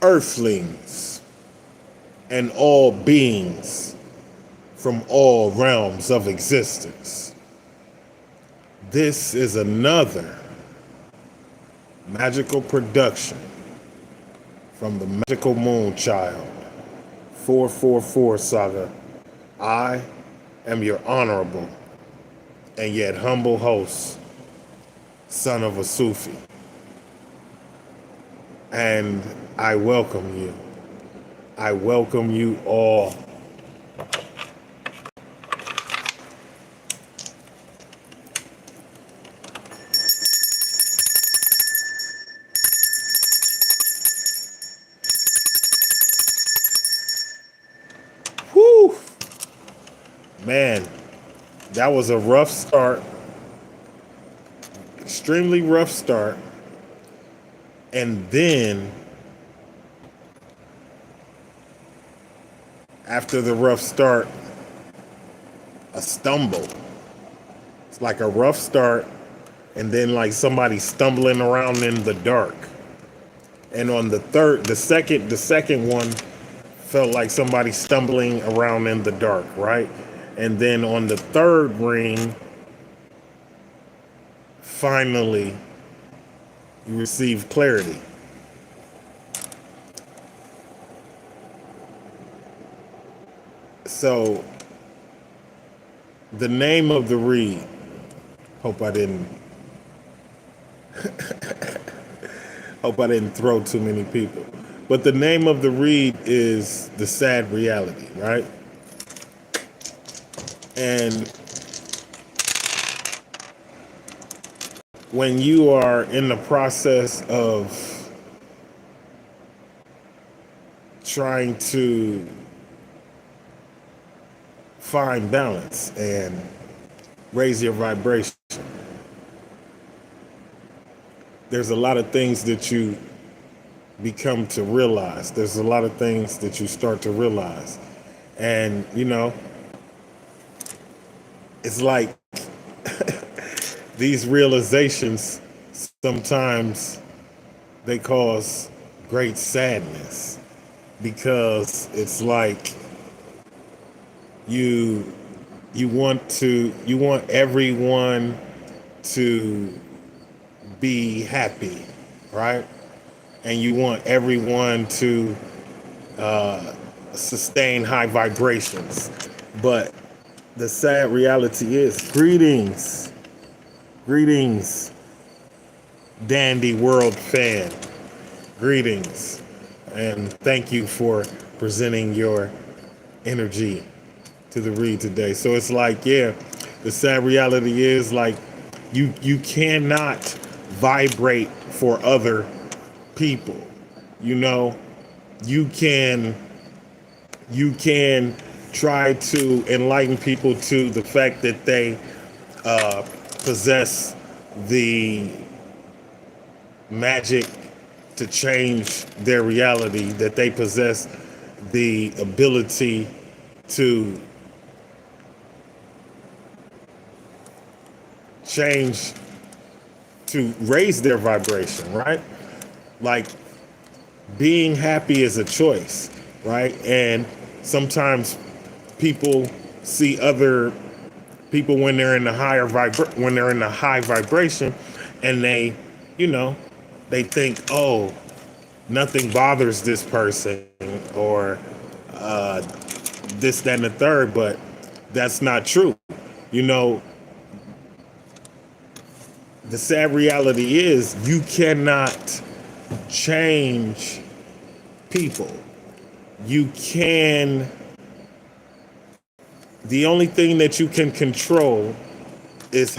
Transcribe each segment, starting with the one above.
earthlings and all beings from all realms of existence. This is another magical production from the Magical Moon Child 444 Saga. I am your honorable and yet humble host, son of a Sufi, and I welcome you. I welcome you all. Whew, man, that was a rough start, extremely rough start, and then after the rough start, a stumble. It's like a rough start, and then like somebody stumbling around in the dark. And on the second one felt like somebody stumbling around in the dark, right? And then on the third ring, finally, you receive clarity. So, the name of the read, hope I didn't hope I didn't throw too many people. But the name of the read is The Sad Reality, right? And when you are in the process of trying to find balance and raise your vibration, there's a lot of things that you become to realize. There's a lot of things that you start to realize. And, it's like these realizations sometimes they cause great sadness because it's like you you want everyone to be happy, right? And you want everyone to sustain high vibrations. But the sad reality is, greetings, Dandy World fan, greetings, and thank you for presenting your energy to the read today. So it's like, yeah, the sad reality is like you cannot vibrate for other people. You know, you can try to enlighten people to the fact that they possess the magic to change their reality, that they possess the ability to change, to raise their vibration, right? Like being happy is a choice, right? And sometimes people see other people when they're in the when they're in the high vibration, and they think, oh, nothing bothers this person, or this, that, and the third, but that's not true. You know, the sad reality is you cannot change people. You can, the only thing that you can control is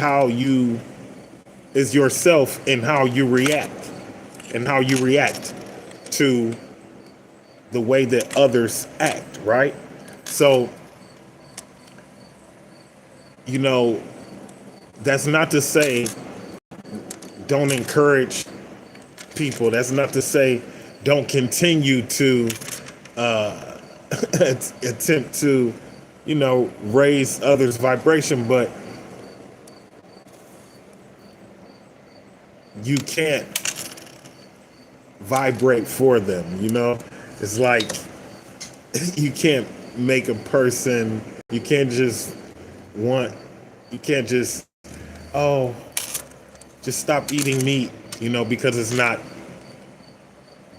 is yourself and how you react, to the way that others act, right? So, that's not to say don't encourage people. That's not to say don't continue to attempt to, raise others' vibration, but you can't vibrate for them. It's like you can't make a person, you can't just want, you can't just, oh, just stop eating meat, because it's not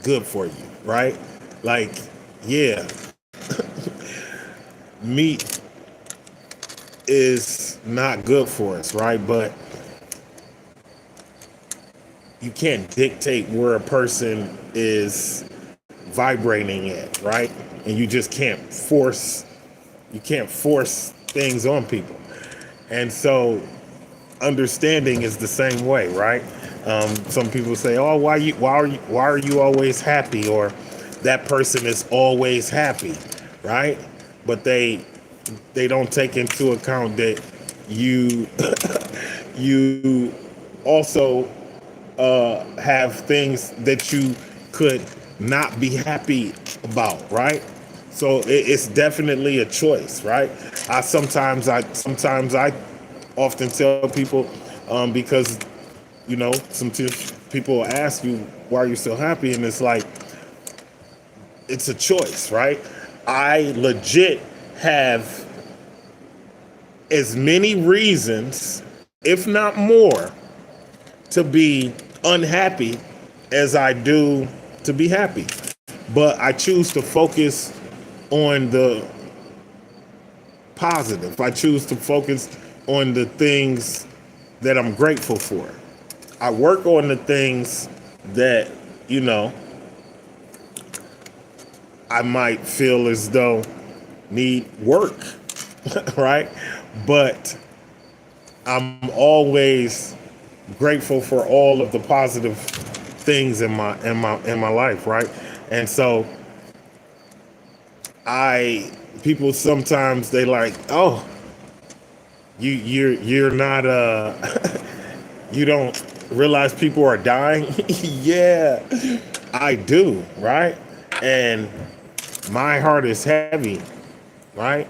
good for you, right? Like, yeah, meat is not good for us, right? But you can't dictate where a person is vibrating at, right? And you just can't force things on people. And so understanding is the same way, right? Some people say, "Oh, why are you always happy?" Or that person is always happy, right? But they don't take into account that you you also have things that you could not be happy about, right? So it's definitely a choice, right? I often tell people, because people ask you, why are you so happy, and it's like, it's a choice, right? I legit have as many reasons, if not more, to be unhappy as I do to be happy. But I choose to focus on the positive. I choose to focus on the things that I'm grateful for. I work on the things that, I might feel as though need work, right? But I'm always grateful for all of the positive things in my life, right? And so people sometimes they like, oh, you're not you don't realize people are dying. Yeah, I do, right? And my heart is heavy, right?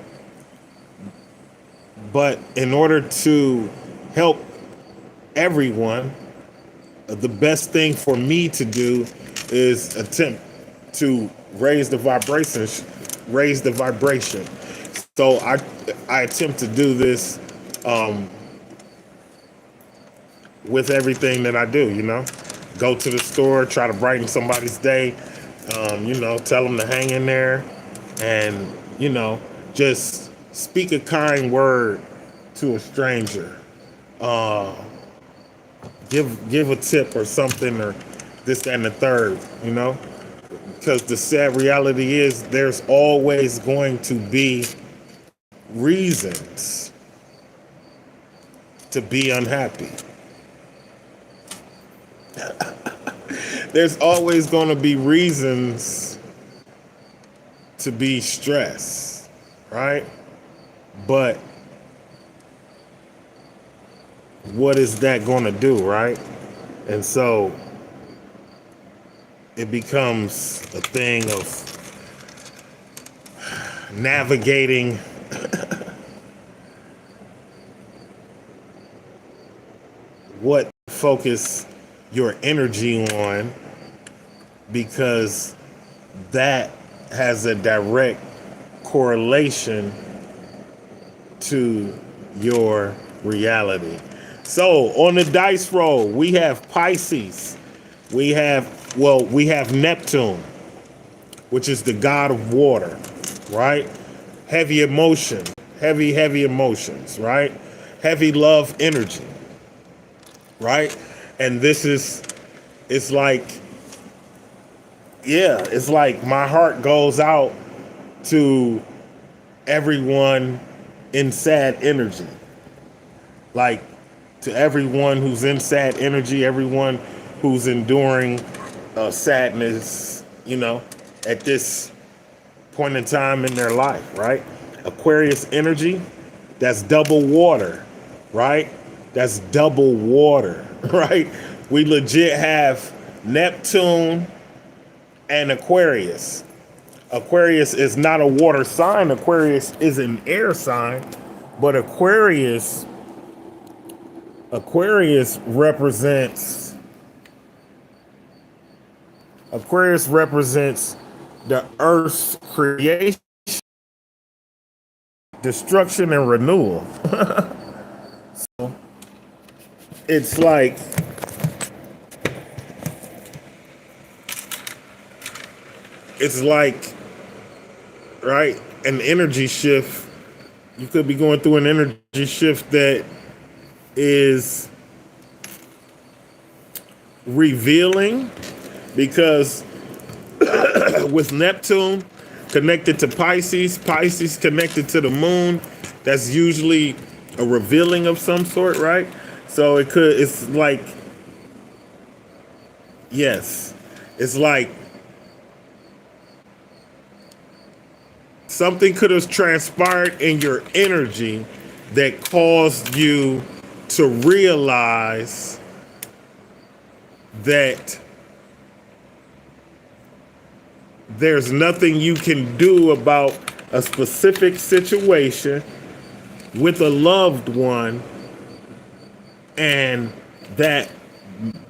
But in order to help everyone, the best thing for me to do is attempt to raise the vibration. So I attempt to do this with everything that I do. Go to the store, try to brighten somebody's day. Tell them to hang in there, and just speak a kind word to a stranger. Give a tip or something, or this, that, and the third, because the sad reality is there's always going to be reasons to be unhappy. There's always going to be reasons to be stressed, right? But what is that going to do, right? And so it becomes a thing of navigating what focus your energy on, because that has a direct correlation to your reality. So on the dice roll, we have Pisces. We have Neptune, which is the god of water, right? Heavy emotion, heavy emotions, right? Heavy love energy, right? And it's like my heart goes out to everyone in sad energy. Like, to everyone who's in sad energy, everyone who's enduring sadness, at this point in time in their life, right? Aquarius energy, that's double water, right? That's double water, right? We legit have Neptune and Aquarius. Aquarius is not a water sign. Aquarius is an air sign, but Aquarius represents Aquarius represents the Earth's creation, destruction, and renewal. It's like it's like right an energy shift. You could be going through an energy shift that is revealing because with Neptune connected to Pisces, Pisces connected to the moon, that's usually a revealing of some sort, right? So it's like, yes, it's like something could have transpired in your energy that caused you to realize that there's nothing you can do about a specific situation with a loved one, and that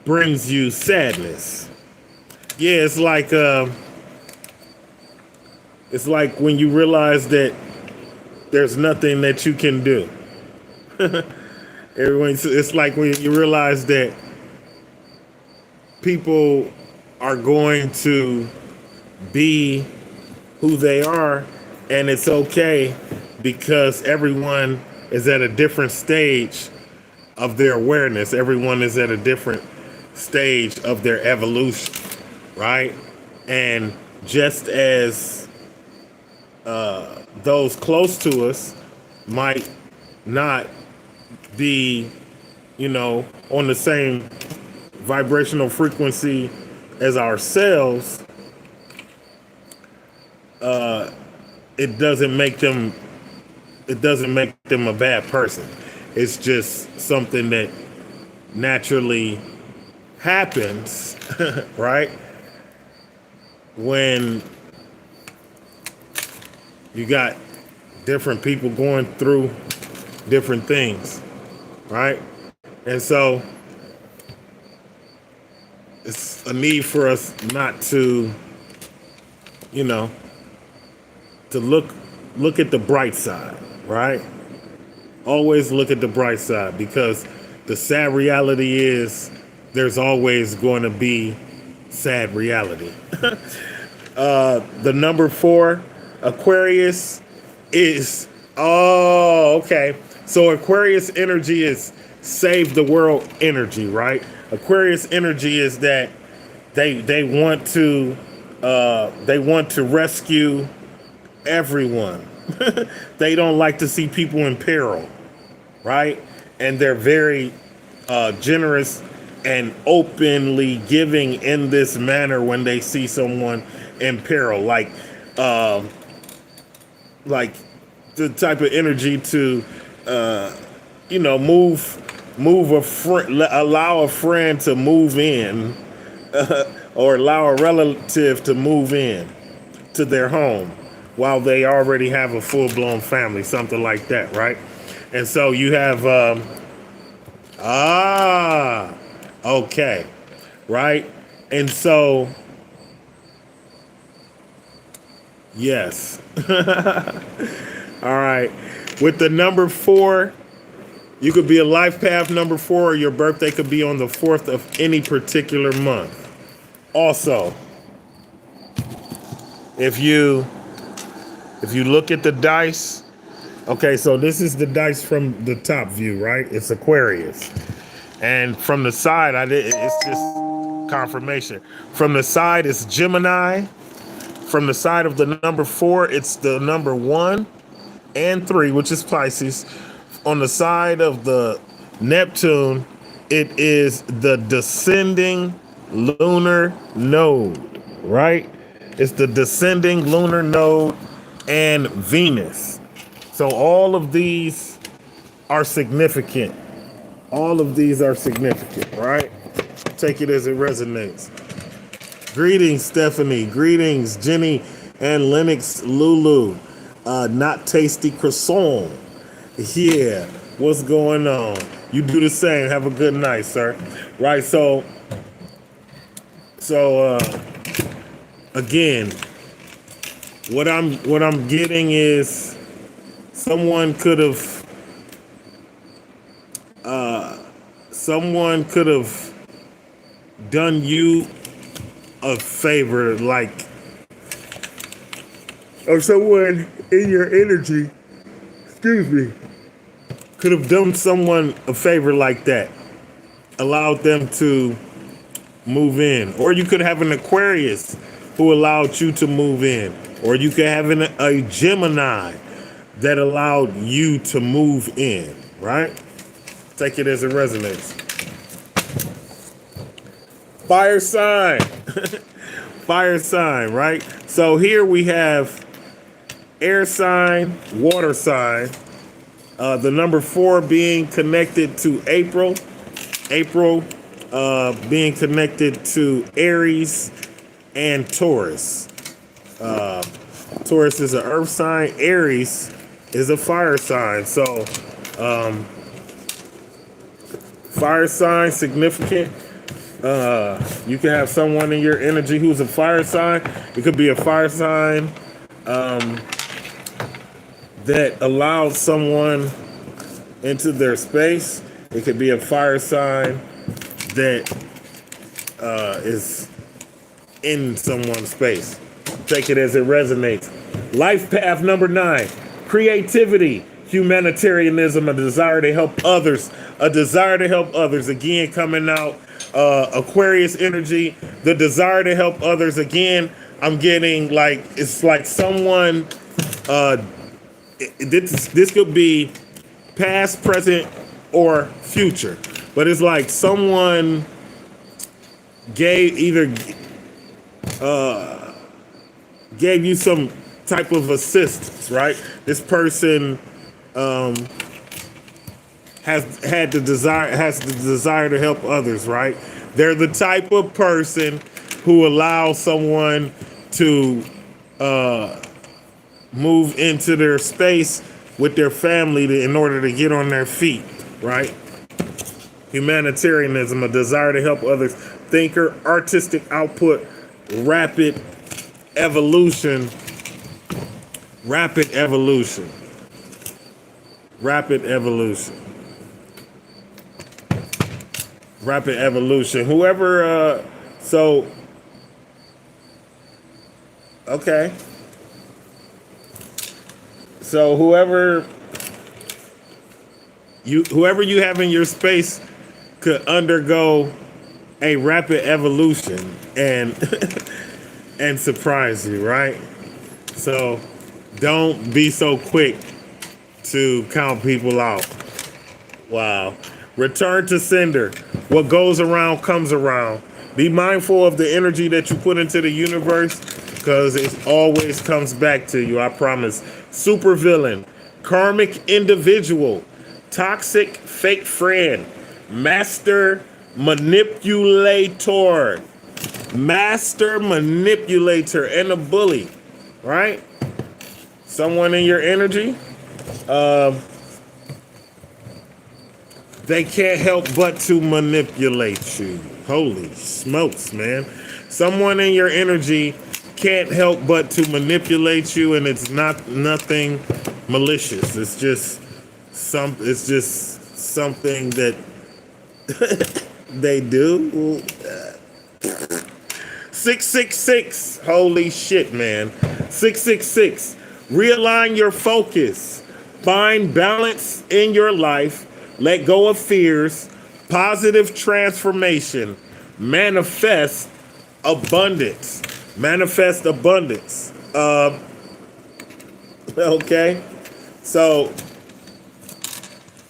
brings you sadness. Yeah, it's like when you realize that there's nothing that you can do. It's like when you realize that people are going to be who they are, and it's okay because everyone is at a different stage of their awareness. Everyone is at a different stage of their evolution, right? And just as those close to us might not be, on the same vibrational frequency as ourselves, it doesn't make them a bad person. It's just something that naturally happens, right? When you got different people going through different things, right? And so it's a need for us not to, to look at the bright side, right? Always look at the bright side, because the sad reality is there's always going to be sad reality. The number 4, Aquarius is, okay. So Aquarius energy is save the world energy, right? Aquarius energy is that they want to rescue everyone. They don't like to see people in peril, right? And they're very generous and openly giving in this manner when they see someone in peril, like the type of energy to move a friend, allow a friend to move in, or allow a relative to move in to their home while they already have a full-blown family, something like that, right? And so you have okay, right? And so yes. All right, with the number 4, you could be a life path number 4, or your birthday could be on the 4th of any particular month. Also, if you look at the dice, okay, so this is the dice from the top view, right? It's Aquarius. And from the side, it's just confirmation. From the side, it's Gemini. From the side of the number 4, it's the number 1 and 3, which is Pisces. On the side of the Neptune, it is the descending lunar node, right? It's the descending lunar node and Venus. So all of these are significant. All of these are significant, right? Take it as it resonates. Greetings, Stephanie. Greetings, Jenny and Lennox Lulu. Not Tasty Croissant. Yeah, what's going on? You do the same. Have a good night, sir. Right, so again, what I'm getting is someone could have someone could have done you a favor, like, or someone in your energy, excuse me, could have done someone a favor like that, allowed them to move in. Or you could have an Aquarius who allowed you to move in. Or you could have a Gemini that allowed you to move in, right? Take it as it resonates. Fire sign. Fire sign, right? So here we have air sign, water sign. The number 4 being connected to April. April being connected to Aries and Taurus. Taurus is an earth sign. Aries is a fire sign. So fire sign, significant. You can have someone in your energy who's a fire sign. It could be a fire sign that allows someone into their space. It could be a fire sign that is in someone's space. Take it as it resonates. Life path number 9, creativity, humanitarianism, a desire to help others. A desire to help others. Again, coming out, Aquarius energy, the desire to help others. Again, I'm getting like, it's like someone, this could be past, present, or future. But it's like someone gave you some type of assistance, right? This person has the desire to help others, right? They're the type of person who allows someone to move into their space with their family in order to get on their feet, right? Humanitarianism, a desire to help others. Thinker, artistic output, rapid evolution. Rapid evolution. Rapid evolution. Rapid evolution. Whoever, okay. So whoever you have in your space could undergo a rapid evolution and and surprise you, right? So don't be so quick to count people out. Wow. Return to sender. What goes around comes around. Be mindful of the energy that you put into the universe, because it always comes back to you, I promise. Supervillain, karmic individual, toxic fake friend, master manipulator, and a bully, right? Someone in your energy, they can't help but to manipulate you. Holy smokes, man. Someone in your energy can't help but to manipulate you, and it's nothing malicious. It's just something that they do. 666. Holy shit, man. 666. Realign your focus. Find balance in your life. Let go of fears. Positive transformation. Manifest abundance. Manifest abundance. Okay. So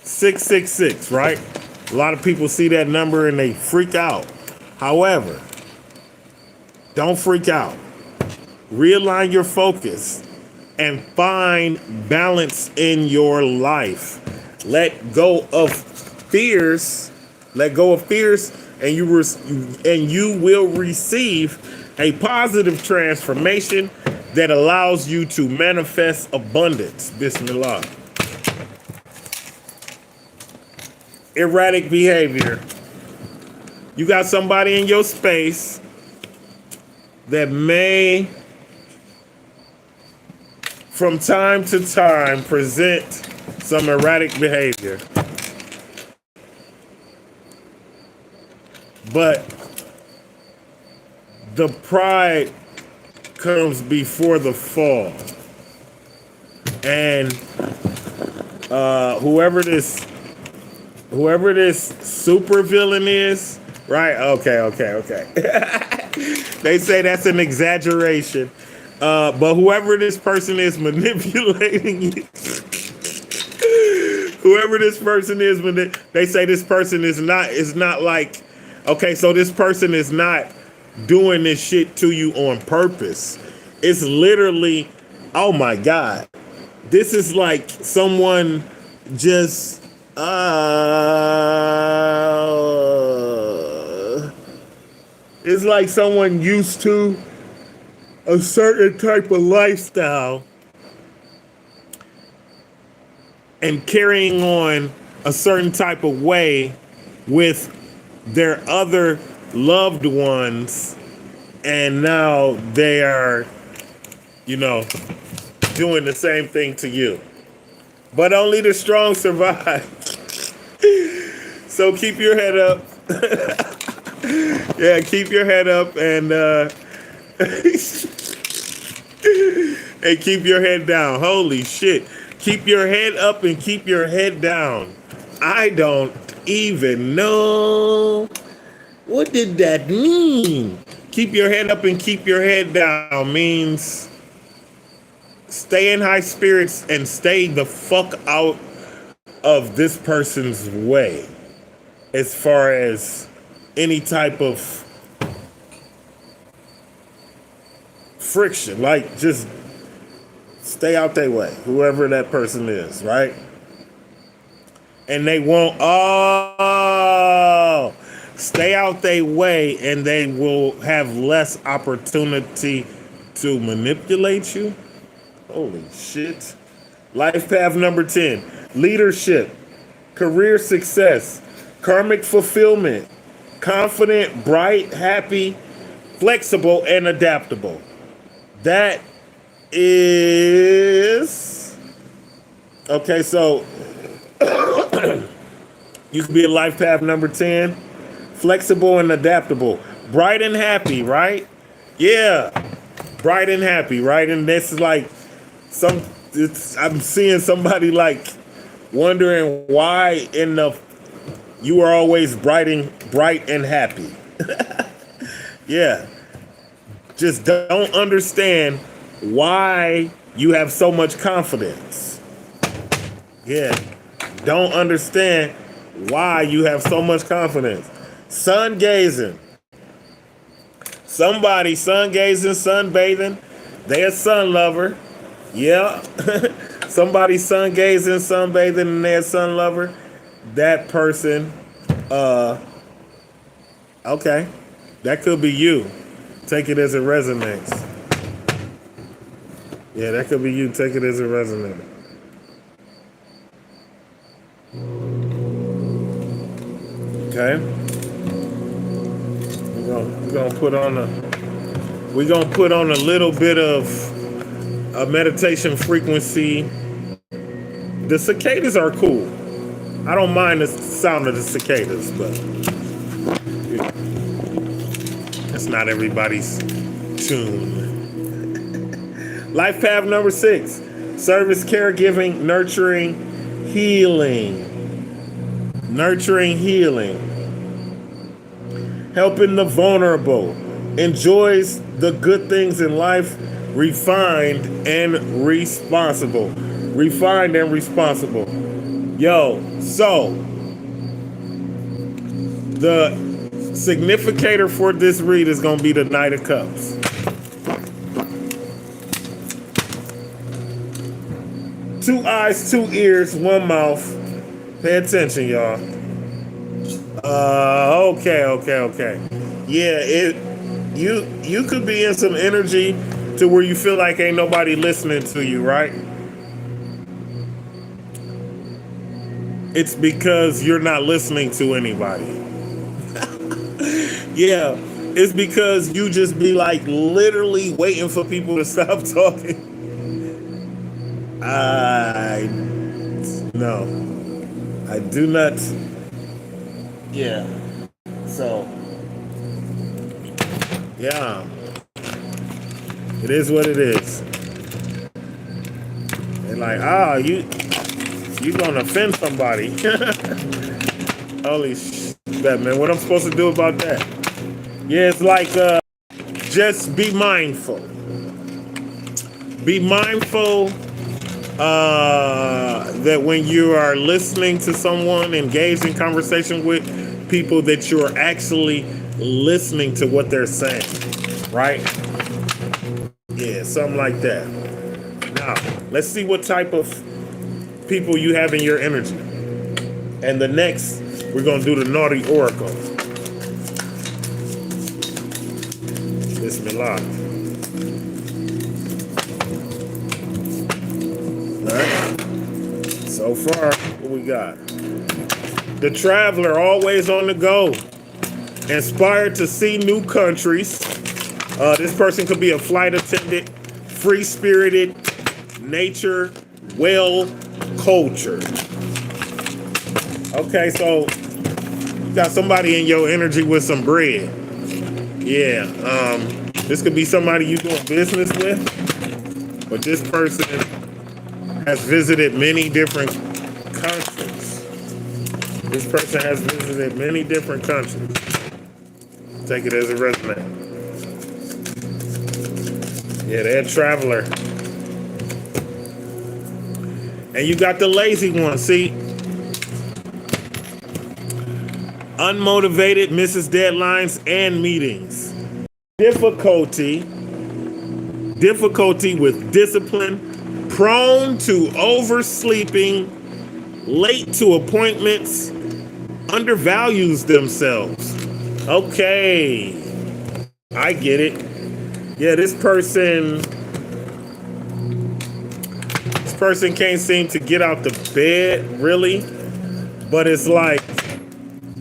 666, right? A lot of people see that number and they freak out. However, don't freak out. Realign your focus and find balance in your life. Let go of fears. Let go of fears, and you will receive a positive transformation that allows you to manifest abundance. Bismillah. Erratic behavior. You got somebody in your space that may, from time to time, present some erratic behavior. But the pride comes before the fall. And whoever this super villain is, right? Okay. They say that's an exaggeration. But whoever this person is manipulating you, whoever this person is, they say this person is not like, okay, so this person is not doing this shit to you on purpose. It's literally, oh my God, this is like someone just it's like someone used to a certain type of lifestyle and carrying on a certain type of way with their other loved ones, and now they are, doing the same thing to you. But only the strong survive. So keep your head up. Yeah, keep your head up and and keep your head down. Holy shit. Keep your head up and keep your head down. I don't even know. What did that mean? Keep your head up and keep your head down means stay in high spirits and stay the fuck out of this person's way as far as any type of friction. Like, just stay out their way, whoever that person is, right? And they won't, stay out their way, and they will have less opportunity to manipulate you. Holy shit. Life path number 10, leadership, career success, karmic fulfillment, confident, bright, happy, flexible, and adaptable. That is, okay, so you could be a life path number 10, flexible and adaptable, bright and happy, right? Yeah, bright and happy, right? And this is like I'm seeing somebody like wondering why you are always bright and happy. Yeah, just don't understand why you have so much confidence. Yeah, don't understand why you have so much confidence. Sun gazing. Somebody sun gazing, sunbathing. They're a sun lover. Yeah. Somebody sun gazing, sunbathing, and they're a sun lover. That person, okay. That could be you. Take it as it resonates. Yeah, that could be you. Take it as it resonates. Okay. We're gonna put on a little bit of a meditation frequency. The cicadas are cool. I don't mind the sound of the cicadas, but it's not everybody's tune. Life path number 6, service, caregiving, nurturing, healing. Nurturing, healing. Helping the vulnerable, enjoys the good things in life, refined and responsible. Refined and responsible. Yo, so the significator for this read is going to be the Knight of Cups. Two eyes, two ears, one mouth. Pay attention, y'all. Okay. Yeah, you could be in some energy to where you feel like ain't nobody listening to you, right? It's because you're not listening to anybody. Yeah, It's because you just be like literally waiting for people to stop talking. I no, I do not. Yeah. So yeah, it is what it is. And like, you gonna offend somebody. Holy that man, what I'm supposed to do about that? Yeah, it's like just be mindful. Be mindful that when you are listening to someone, engaged in conversation with people, that you're actually listening to what they're saying, right? Yeah, something like that. Now, let's see what type of people you have in your energy. And the next, we're going to do the naughty oracle. Bismillah. All right. So far, what we got? The traveler, always on the go. Inspired to see new countries. This person could be a flight attendant, free-spirited, nature, well-cultured. Okay, so you got somebody in your energy with some bread. Yeah, this could be somebody you doing business with, but this person has visited many different countries. This person has visited many different countries. Take it as a resume. Yeah, they're a traveler. And you got the lazy one, see? Unmotivated, misses deadlines and meetings. Difficulty with discipline, prone to oversleeping, late to appointments, undervalues themselves. Okay, I get it. Yeah, this person can't seem to get out the bed, really. But it's like,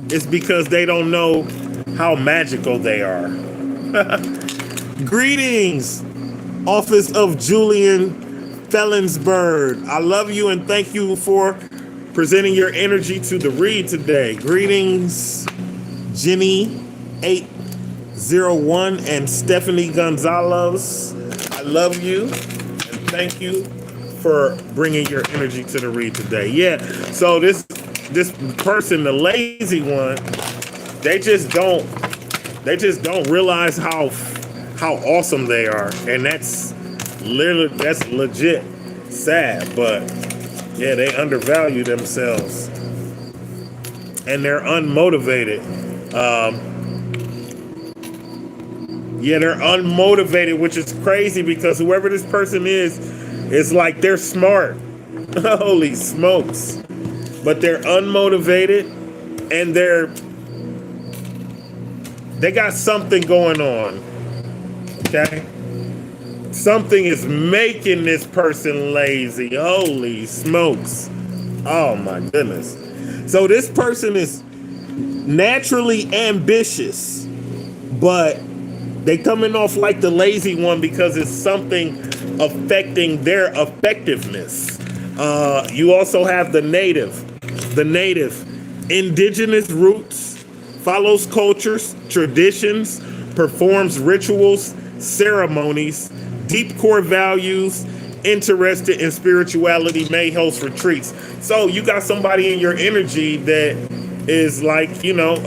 it's because they don't know how magical they are. Greetings, Office of Julian Felensberg. I love you and thank you for presenting your energy to the read today. Greetings, Jenny 801 and Stephanie Gonzalez. I love you and thank you for bringing your energy to the read today. Yeah, so this person, the lazy one, they just don't realize how awesome they are, and that's legit sad. But yeah, they undervalue themselves and they're unmotivated. Yeah, they're unmotivated, which is crazy because whoever this person is, it's like they're smart. Holy smokes. But they're unmotivated and they got something going on. Okay? Something is making this person lazy. Holy smokes. Oh my goodness. So this person is naturally ambitious, but they coming off like the lazy one because it's something affecting their effectiveness. You also have the native, indigenous roots, follows cultures, traditions, performs rituals, ceremonies, deep core values, interested in spirituality, may host retreats. So you got somebody in your energy that is like, you know,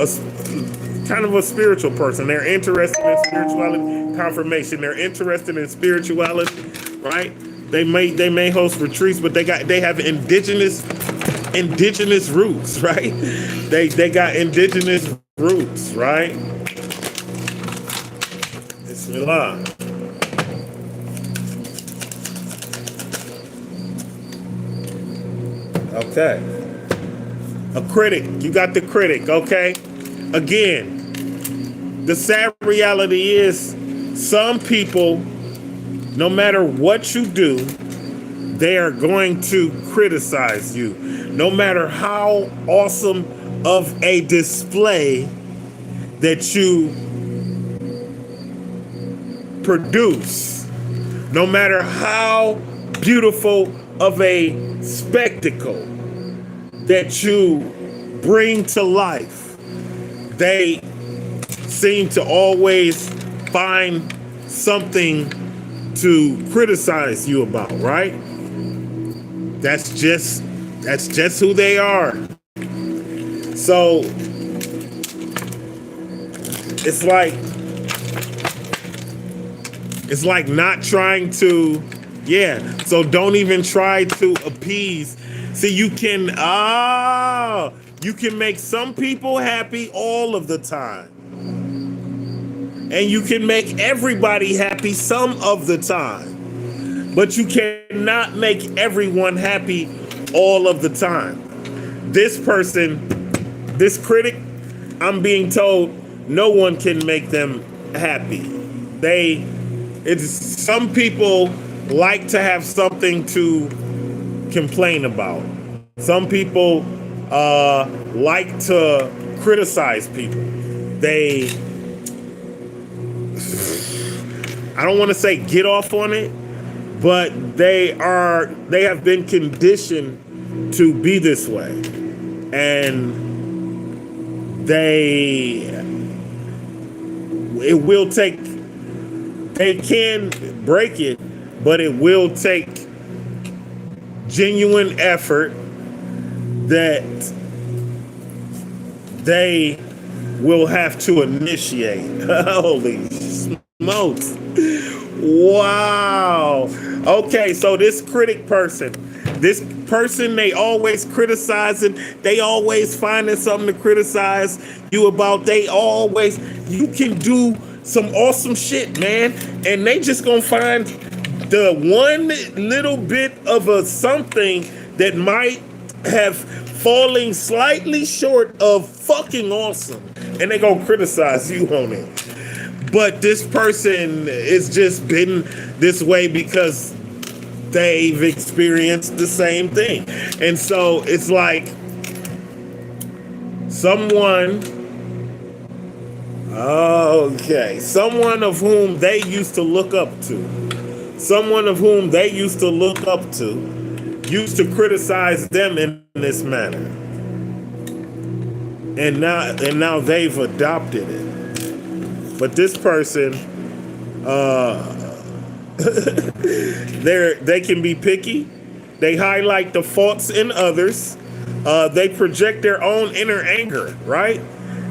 kind of a spiritual person. They're interested in spirituality, confirmation. They're interested in spirituality, right? They may host retreats, but they have indigenous roots, right? They got indigenous roots, right? Bismillah. Okay. A critic. You got the critic, okay? Again, the sad reality is some people, no matter what you do, they are going to criticize you. No matter how awesome of a display that you produce, no matter how beautiful of a spectacle that you bring to life, they seem to always find something to criticize you about, right? That's just who they are. So it's like not trying to, so don't even try to appease. See, you can make some people happy all of the time. And you can make everybody happy some of the time. But you cannot make everyone happy all of the time. This critic, I'm being told no one can make them happy. Some people like to have something to complain about. Some people like to criticize people. I don't want to say get off on it, but they have been conditioned to be this way. And they can break it, but it will take genuine effort that they will have to initiate. Holy smokes. Wow. Okay, so this critic person, they always criticizing, they always finding something to criticize you about. You can do some awesome shit, man, and they just gonna find the one little bit of a something that might have falling slightly short of fucking awesome, and they gonna criticize you on it. But this person is just been this way because they've experienced the same thing. And so it's like someone of whom they used to look up to, used to criticize them in this manner. And now they've adopted it. But this person, they can be picky. They highlight the faults in others. They project their own inner anger, right?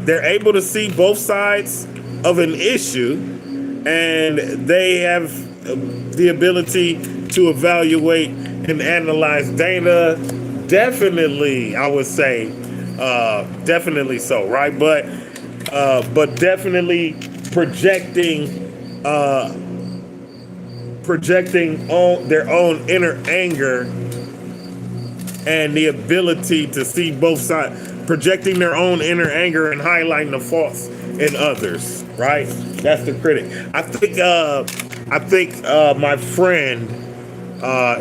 They're able to see both sides of an issue, and they have the ability to evaluate and analyze data. Definitely, I would say, definitely so, right? But definitely projecting on their own inner anger and the ability to see both sides, projecting their own inner anger and highlighting the faults in others, right? That's the critic. I think my friend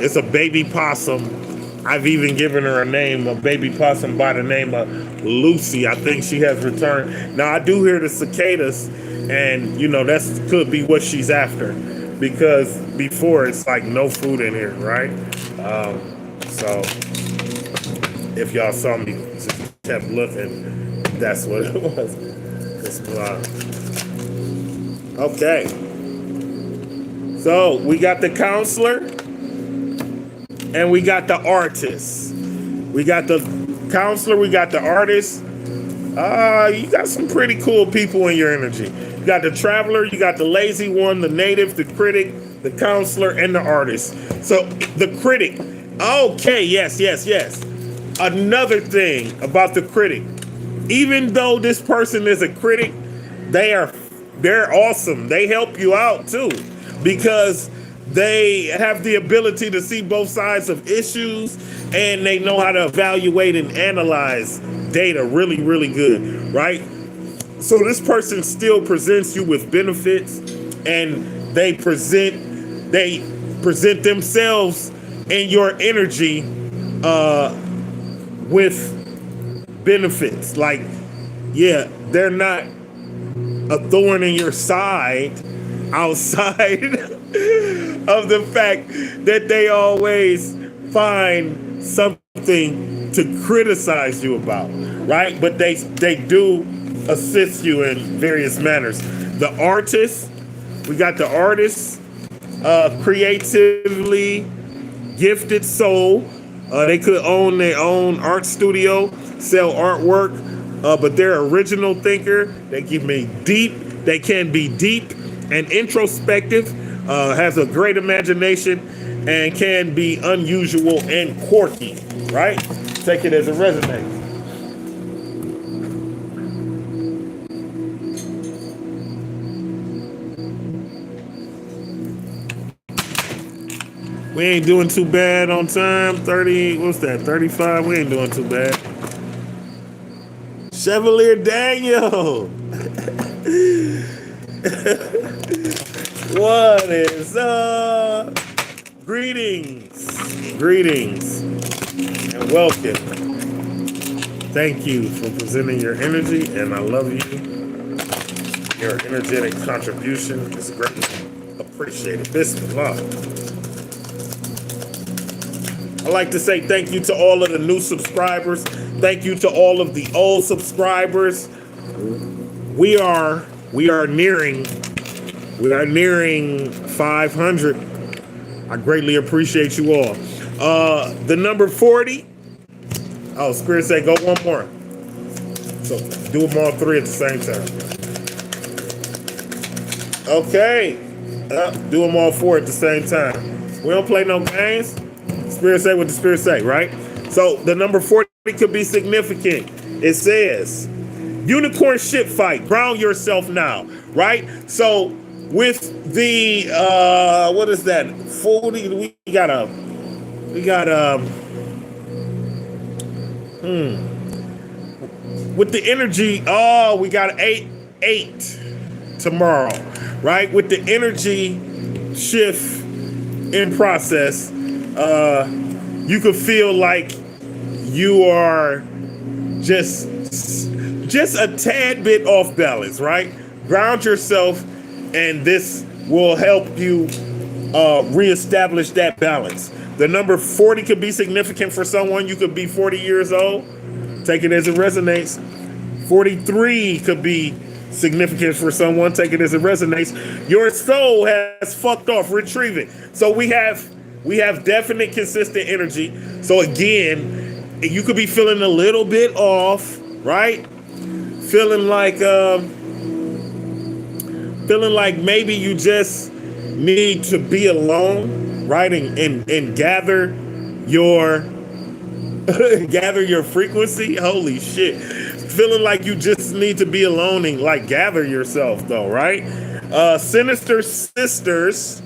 is a baby possum. I've even given her a name, a baby possum by the name of Lucy. I think she has returned. Now, I do hear the cicadas, and, that could be what she's after, because before it's like no food in here, right? So if y'all saw me, just kept looking, that's what it was. Okay. So we got the counselor and we got the artist. We got the counselor, we got the artist. You got some pretty cool people in your energy. You got the traveler, you got the lazy one, the native, the critic, the counselor, and the artist. So the critic. Okay, yes. Another thing about the critic. Even though this person is a critic, they're awesome. They help you out too, because they have the ability to see both sides of issues, and they know how to evaluate and analyze data really, really good, right? So this person still presents you with benefits, and they present themselves and your energy with benefits. Like, they're not a thorn in your side, outside of the fact that they always find something to criticize you about, right? But they do assist you in various manners. The artists, we got the artists, creatively gifted soul. They could own their own art studio, sell artwork, but they're original thinker. They can be deep. They can be deep and introspective, has a great imagination, and can be unusual and quirky, right? Take it as it resonates. We ain't doing too bad on time. 30, what's that, 35? We ain't doing too bad. Chevalier Daniel. What is up? Greetings, and welcome. Thank you for presenting your energy, and I love you. Your energetic contribution is greatly appreciated. Bismillah. I'd like to say thank you to all of the new subscribers. Thank you to all of the old subscribers. We are nearing 500. I greatly appreciate you all. The number 40. Oh, Spirit say go one more. So do them all three at the same time. Okay. Do them all four at the same time. We don't play no games. Spirit say what the Spirit say, right? So the number 40 could be significant. It says, unicorn shit fight, ground yourself now, right? So with the, what is that? 40, we got with the energy, we got 8 tomorrow, right? With the energy shift in process, you could feel like you are just a tad bit off balance, right? Ground yourself, and this will help you reestablish that balance. The number 40 could be significant for someone. You could be 40 years old. Take it as it resonates. 43 could be significant for someone. Take it as it resonates. Your soul has fucked off. Retrieve it. So we have definite consistent energy. So again, you could be feeling a little bit off, right? Feeling like maybe you just need to be alone, right? And gather your gather your frequency. Holy shit. Feeling like you just need to be alone and like gather yourself though, right? Sinister Sisters,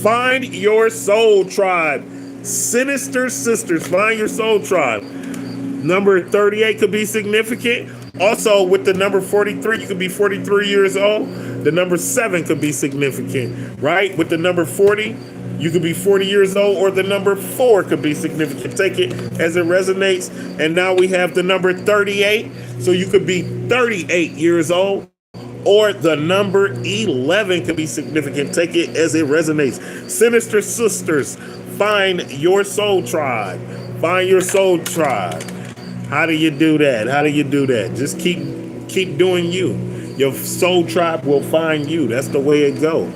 find your soul tribe. Sinister Sisters, find your soul tribe. Number 38 could be significant. Also, with the number 43, you could be 43 years old. The number 7 could be significant, right? With the number 40, you could be 40 years old, or the number 4 could be significant. Take it as it resonates. And now we have the number 38. So you could be 38 years old, or the number 11 could be significant. Take it as it resonates. Sinister Sisters, find your soul tribe. Find your soul tribe. How do you do that? How do you do that? Just keep doing you. Your soul tribe will find you. That's the way it go.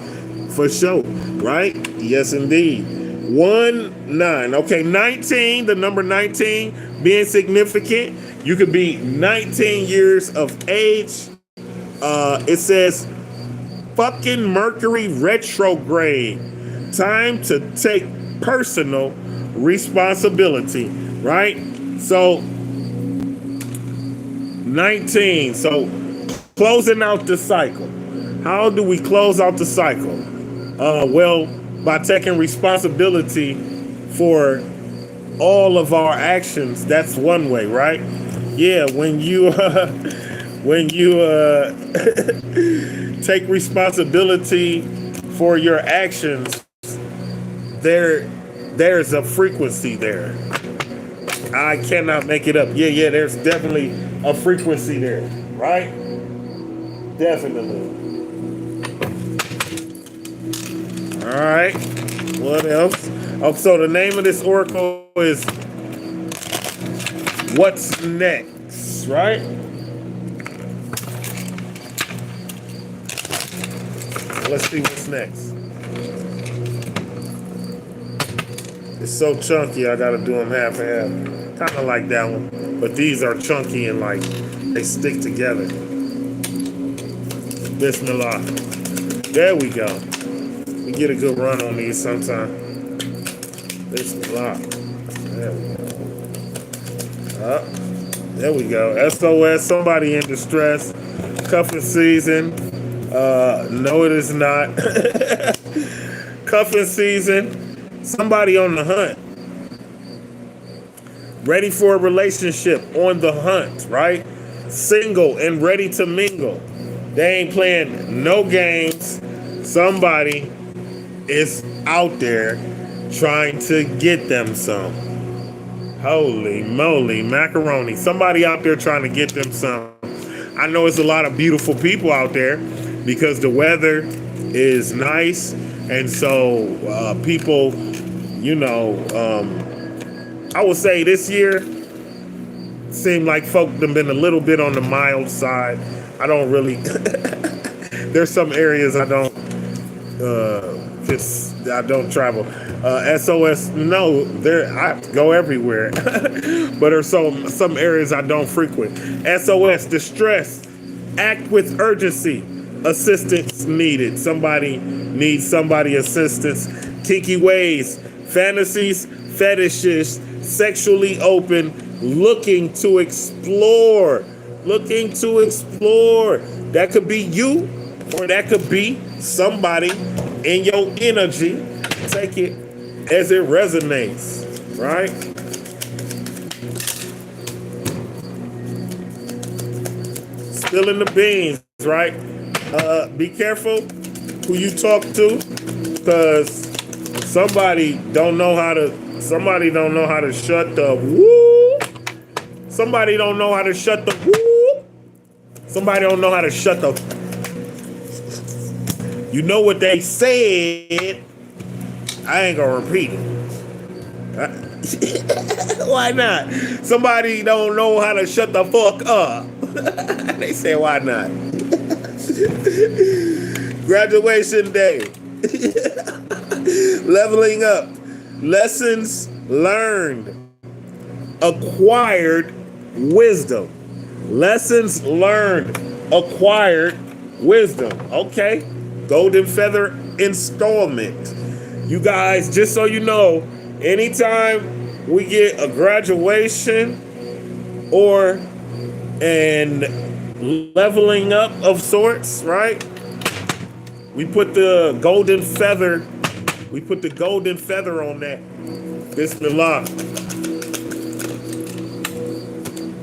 For sure. Right? Yes, indeed. 19. Okay, 19, the number 19 being significant. You could be 19 years of age. It says fucking Mercury retrograde. Time to take personal responsibility, right? So 19. So closing out the cycle. How do we close out the cycle? Well, by taking responsibility for all of our actions. That's one way, right? Yeah, when you take responsibility for your actions, there's a frequency there. I cannot make it up. Yeah, there's definitely a frequency there, right? Definitely. right. What else? Oh, so the name of this oracle is What's Next, right? Let's see what's next. It's so chunky, I gotta do them half and half. Kind of like that one. But these are chunky and like, they stick together. Bismillah. There we go. We get a good run on these sometime. Bismillah. There we go. There we go. SOS, somebody in distress. Cuffing season. No, it is not. Cuffing season. Somebody on the hunt. Ready for a relationship, on the hunt, right? Single and ready to mingle. They ain't playing no games. Somebody is out there trying to get them some. Holy moly, macaroni. Somebody out there trying to get them some. I know it's a lot of beautiful people out there because the weather is nice. And so people, you know, I would say this year seemed like folk have been a little bit on the mild side. I don't really, there's some areas I don't, I don't travel. SOS, no, I have to go everywhere. But there's some areas I don't frequent. SOS, distress, act with urgency, assistance needed. Somebody needs somebody assistance. Kinky ways, fantasies, fetishes, sexually open, looking to explore. Looking to explore. That could be you, or that could be somebody in your energy. Take it as it resonates, right? Spilling the beans, right? Be careful who you talk to, because somebody don't know how to shut the woo. Somebody don't know how to shut the woo. Somebody don't know how to shut the. You know what they said. I ain't gonna repeat it. Why not? Somebody don't know how to shut the fuck up. They say, why not? Graduation day. Leveling up. Lessons learned. Acquired wisdom. Lessons learned. Acquired wisdom. Okay. Golden Feather installment. You guys, just so you know, anytime we get a graduation or an leveling up of sorts, right? We put the golden feather on that. Bismillah.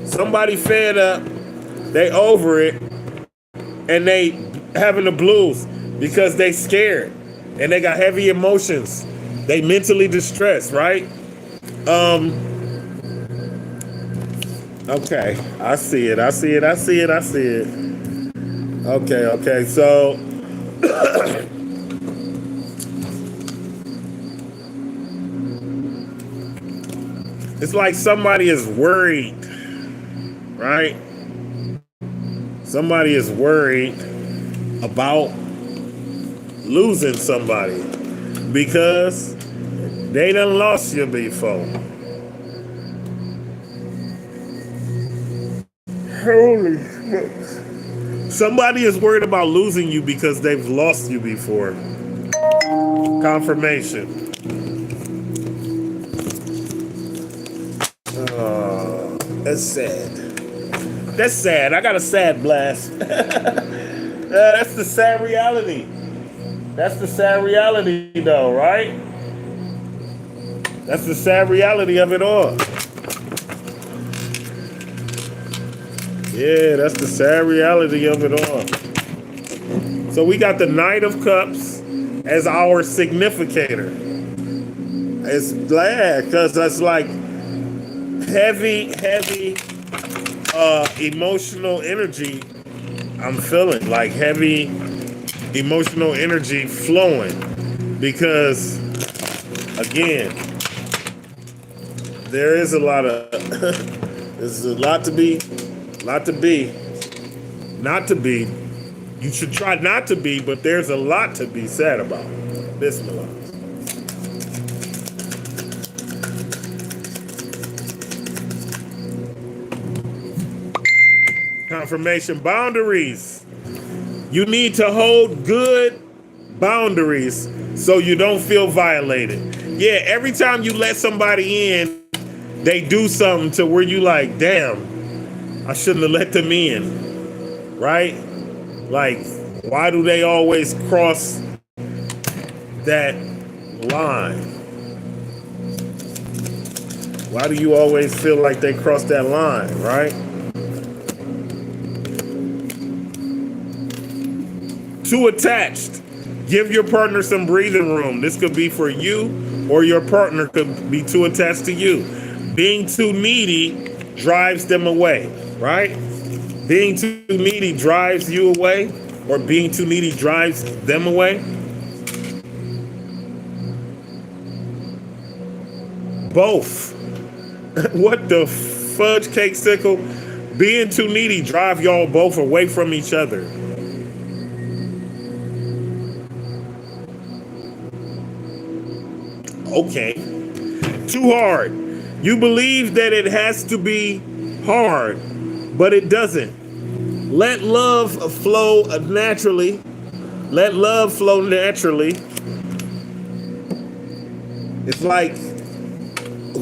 Somebody fed up, they over it, and they having the blues because they scared. And they got heavy emotions. They mentally distressed, right? Okay. I see it. Okay. So it's like somebody is worried, right? Somebody is worried about losing somebody because they done lost you before. Holy smokes. Somebody is worried about losing you because they've lost you before. Confirmation. Oh, that's sad. That's sad. I got a sad blast. That's the sad reality. That's the sad reality, though, right? That's the sad reality of it all. Yeah, that's the sad reality of it all. So we got the Knight of Cups as our significator. It's glad because that's like heavy emotional energy. I'm feeling like heavy emotional energy flowing. Because again, there is a lot of there's a lot to be, not to be. You should try not to be, but there's a lot to be sad about. Bismillah. Confirmation boundaries. You need to hold good boundaries so you don't feel violated. Yeah, every time you let somebody in, they do something to where you like, damn, I shouldn't have let them in, right? Like, why do they always cross that line? Why do you always feel like they cross that line, right? Too attached. Give your partner some breathing room. This could be for you, or your partner could be too attached to you. Being too needy drives them away, right? Being too needy drives you away, or being too needy drives them away. Both. What the fudge cake sickle? Being too needy drive y'all both away from each other. Okay. Too hard. You believe that it has to be hard, but it doesn't. Let love flow naturally. Let love flow naturally. It's like,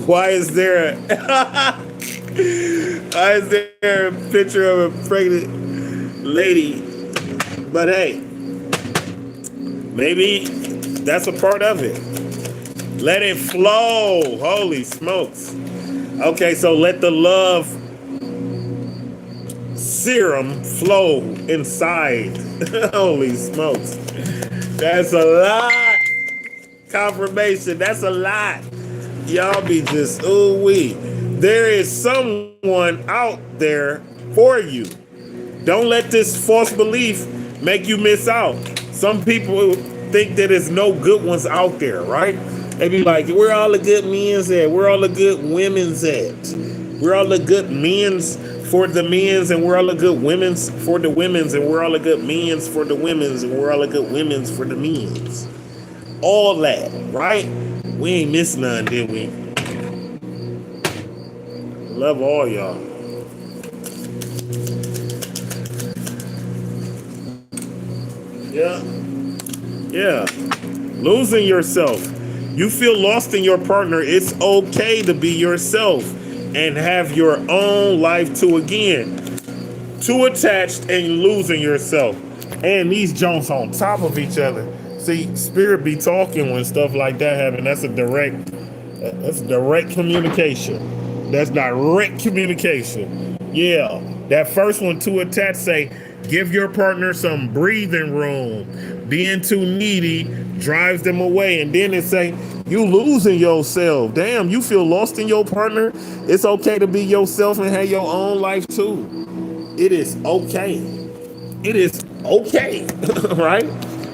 why is there a picture of a pregnant lady? But hey, maybe that's a part of it. Let it flow. Holy smokes. Okay, so let the love serum flow inside. Holy smokes. That's a lot. Confirmation. That's a lot. Y'all be just, ooh wee. There is someone out there for you. Don't let this false belief make you miss out. Some people think that there's no good ones out there, right? They be like, where all the good men's at? Where all the good women's at? Where all the good men's for the men's, and where all the good women's for the women's, and where all the good men's for the women's, and where all the good women's for the men's. All that, right? We ain't miss none, did we? Love all y'all. Yeah. Yeah. Losing yourself. You feel lost in your partner. It's okay to be yourself and have your own life too again. Too attached and losing yourself. And these Jones on top of each other. See, spirit be talking when stuff like that happen. That's direct communication. That's direct communication. Yeah. That first one, too attached, say, give your partner some breathing room. Being too needy drives them away. And then it say, you losing yourself. Damn, you feel lost in your partner. It's okay to be yourself and have your own life too. It is okay. It is okay, right?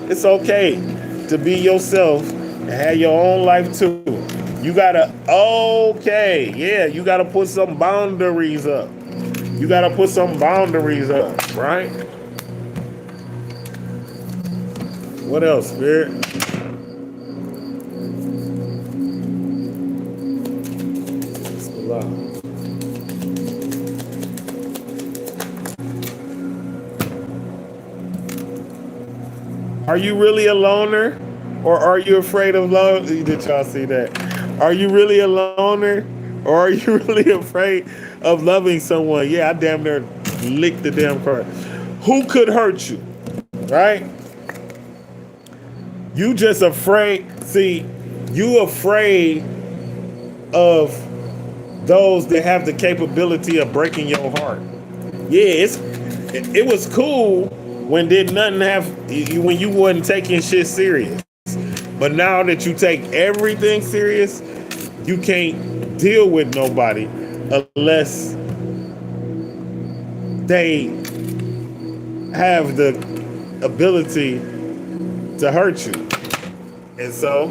It's okay to be yourself and have your own life too. You gotta, you gotta put some boundaries up. You gotta put some boundaries up, right? What else, Spirit? Are you really a loner, or are you afraid of love? Did y'all see that? Are you really a loner, or are you really afraid of loving someone? Yeah, I damn near licked the damn card. Who could hurt you, right? You just afraid. See, you afraid of those that have the capability of breaking your heart. Yeah, it was cool when did nothing have when you wasn't taking shit serious. But now that you take everything serious, you can't deal with nobody unless they have the ability to hurt you. And so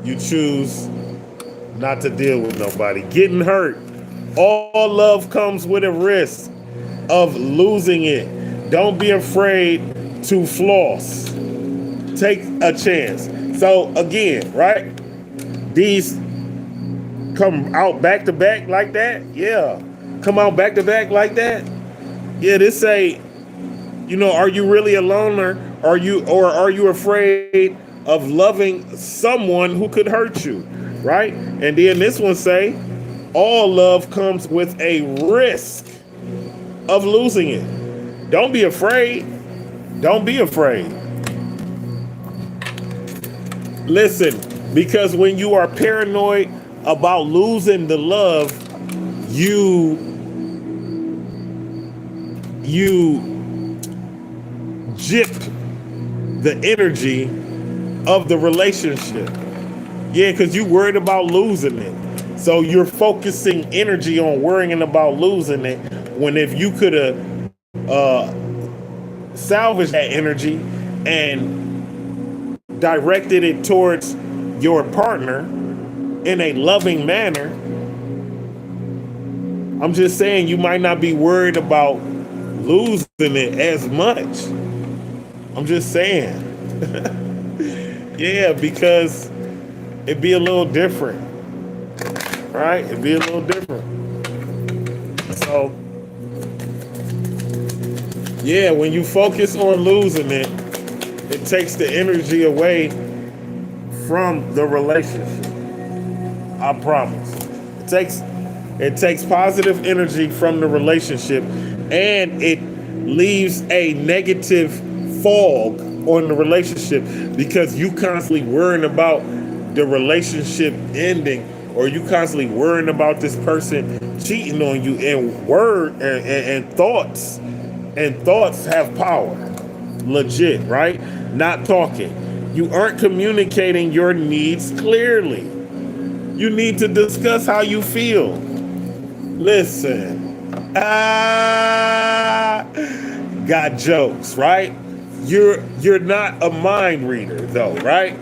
you choose not to deal with nobody. Getting hurt. All love comes with a risk of losing it. Don't be afraid to floss. Take a chance. So again, right? These come out back to back like that. Yeah. Come out back to back like that. Yeah, this say, are you really a loner? Are you afraid of loving someone who could hurt you? Right? And then this one say, all love comes with a risk of losing it. Don't be afraid. Don't be afraid. Listen, because when you are paranoid about losing the love, you gyp the energy of the relationship. Yeah, because you worried about losing it. So you're focusing energy on worrying about losing it, when if you could have salvaged that energy and directed it towards your partner in a loving manner, I'm just saying you might not be worried about losing it as much. I'm just saying. Yeah, because it'd be a little different. Right? It'd be a little different. So, yeah, when you focus on losing it, it takes the energy away from the relationship. I promise. It takes positive energy from the relationship, and it leaves a negative fog on the relationship, because you constantly worrying about the relationship ending, or you constantly worrying about this person cheating on you. And thoughts have power. Legit, right? Not talking. You aren't communicating your needs clearly. You need to discuss how you feel. Listen. Got jokes, right? You're not a mind reader though, right?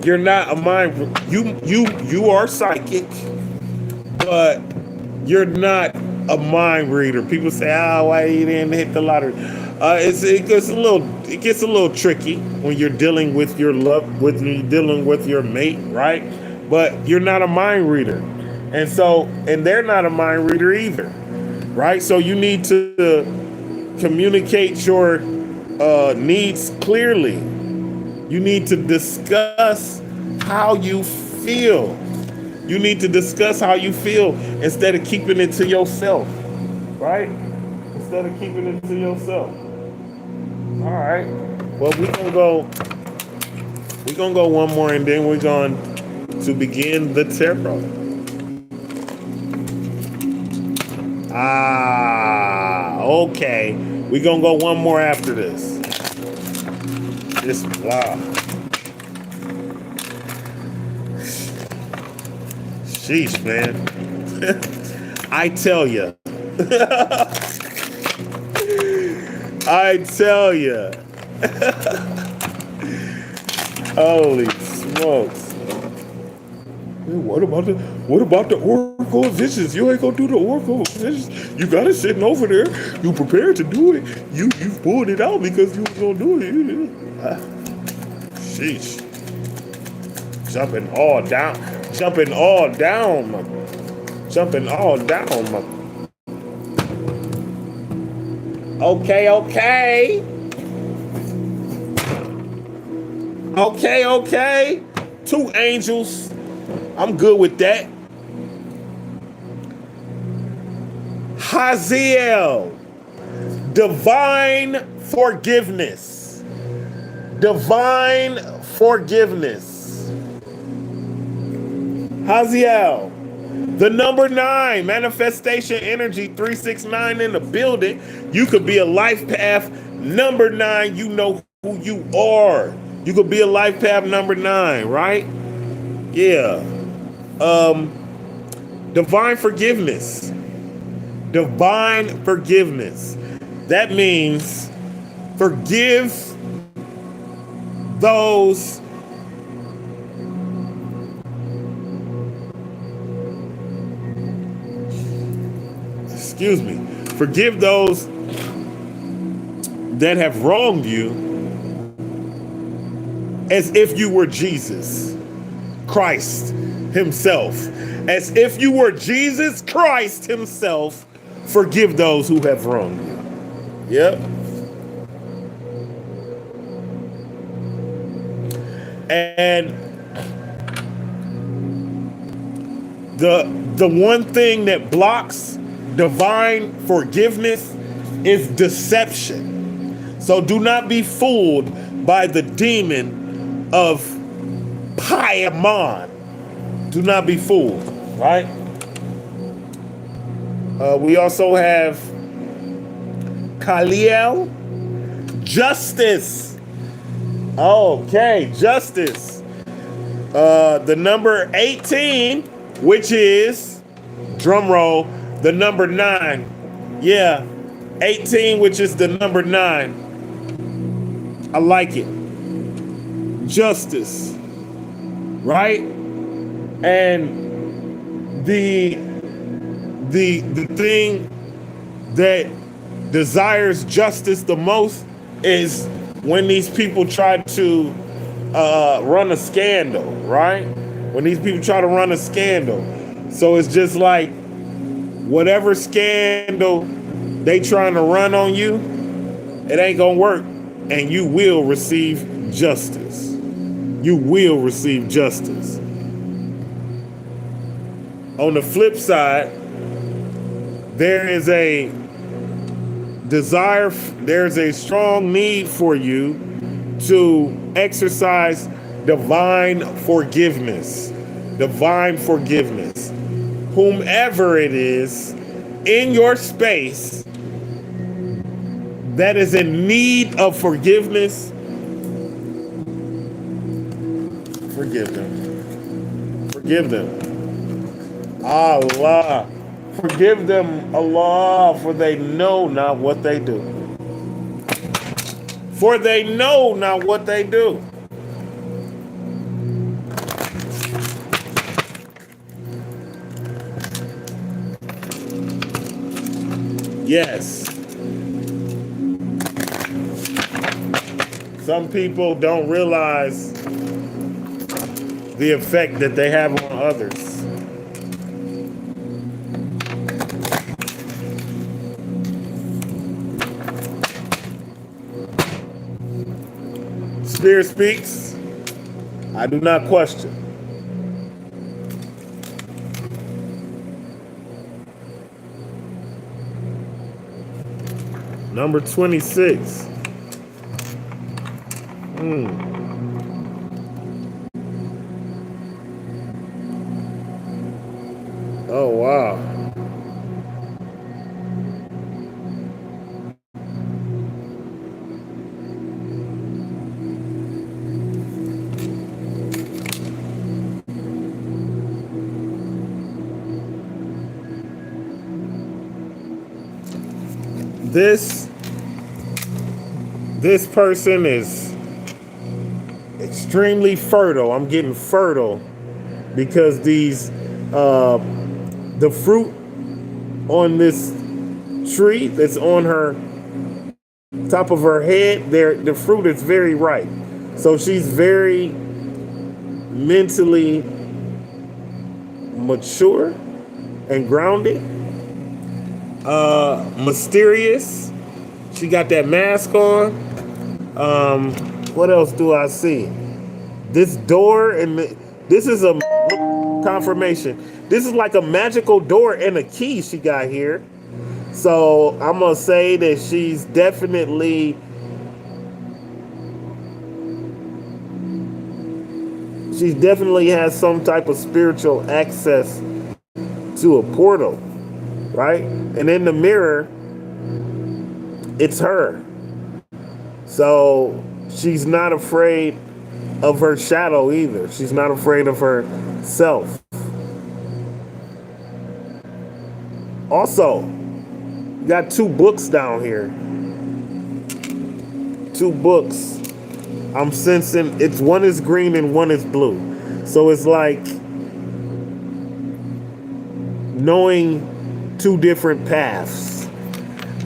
You're not a mind. You are psychic, but you're not a mind reader. People say, why you didn't hit the lottery? It gets a little tricky when you're dealing with your dealing with your mate, right? But you're not a mind reader, and they're not a mind reader either, right? So you need to communicate your needs clearly. You need to discuss how you feel. You need to discuss how you feel instead of keeping it to yourself, right? Instead of keeping it to yourself. All right. Well, we're gonna go one more, and then we're going to begin the tarot. Okay. We're gonna go one more after this. Wow. Sheesh, man. I tell you. I tell you. Holy smokes. Man, what about the Oracle of Visions? You ain't gonna do the Oracle of Visions. You got it sitting over there. You prepared to do it. You pulled it out because you was gonna do it. Sheesh. Jumping all down. Okay. 2 angels. I'm good with that. Haziel. Divine forgiveness. Haziel. The number 9, manifestation energy, 369 in the building. You could be a life path number 9. You know who you are. You could be a life path number 9, right? Yeah. Divine forgiveness. That means forgive those excuse me, forgive those that have wronged you as if you were Jesus Christ himself. As if you were Jesus Christ himself, forgive those who have wronged you. Yep. And the one thing that blocks divine forgiveness is deception. So do not be fooled by the demon of Paimon. Do not be fooled, right? We also have Kaliel, justice. Okay, justice. The number 18, which is, drum roll, the number 9. Yeah, 18, which is the number 9. I like it. Justice, right? And the thing that desires justice the most is when these people try to run a scandal, right? When these people try to run a scandal. So it's just like whatever scandal they trying to run on you, it ain't gonna work, and you will receive justice. You will receive justice. On the flip side, there is a desire, there's a strong need for you to exercise divine forgiveness. Divine forgiveness. Whomever it is in your space that is in need of forgiveness, forgive them. Forgive them. Allah. Forgive them, Allah, for they know not what they do. For they know not what they do. Yes. Some people don't realize the effect that they have on others. Spirit speaks. I do not question. Number 26. Oh, wow. This person is extremely fertile. I'm getting fertile because these the fruit on this tree that's on her top of her head, the fruit is very ripe. So she's very mentally mature and grounded. Mysterious. She got that mask on. What else do I see? This door, and this is a confirmation. This is like a magical door and a key she got here. So I'm gonna say that she definitely has some type of spiritual access to a portal, right? And in the mirror, it's her. So she's not afraid of her shadow either. She's not afraid of herself. Also, you got 2 books down here. 2 books. I'm sensing it's one is green and one is blue. So it's like knowing two different paths.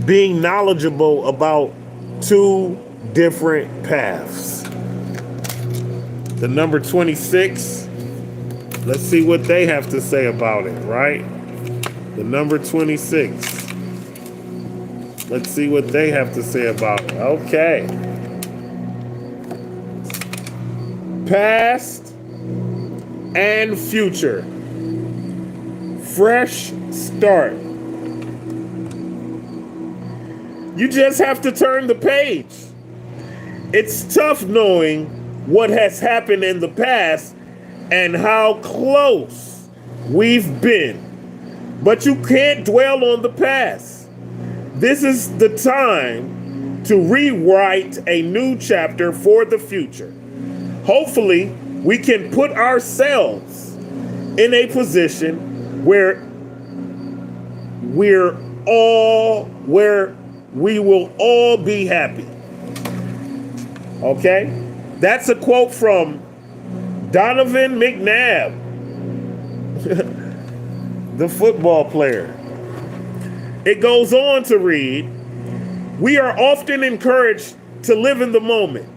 Being knowledgeable about two different paths. The number 26, let's see what they have to say about it, right? The number 26. Let's see what they have to say about it. Okay. Past and future. Fresh start. You just have to turn the page. It's tough knowing what has happened in the past and how close we've been. But you can't dwell on the past. This is the time to rewrite a new chapter for the future. Hopefully, we can put ourselves in a position where we will all be happy. Okay? That's a quote from Donovan McNabb, the football player. It goes on to read, we are often encouraged to live in the moment,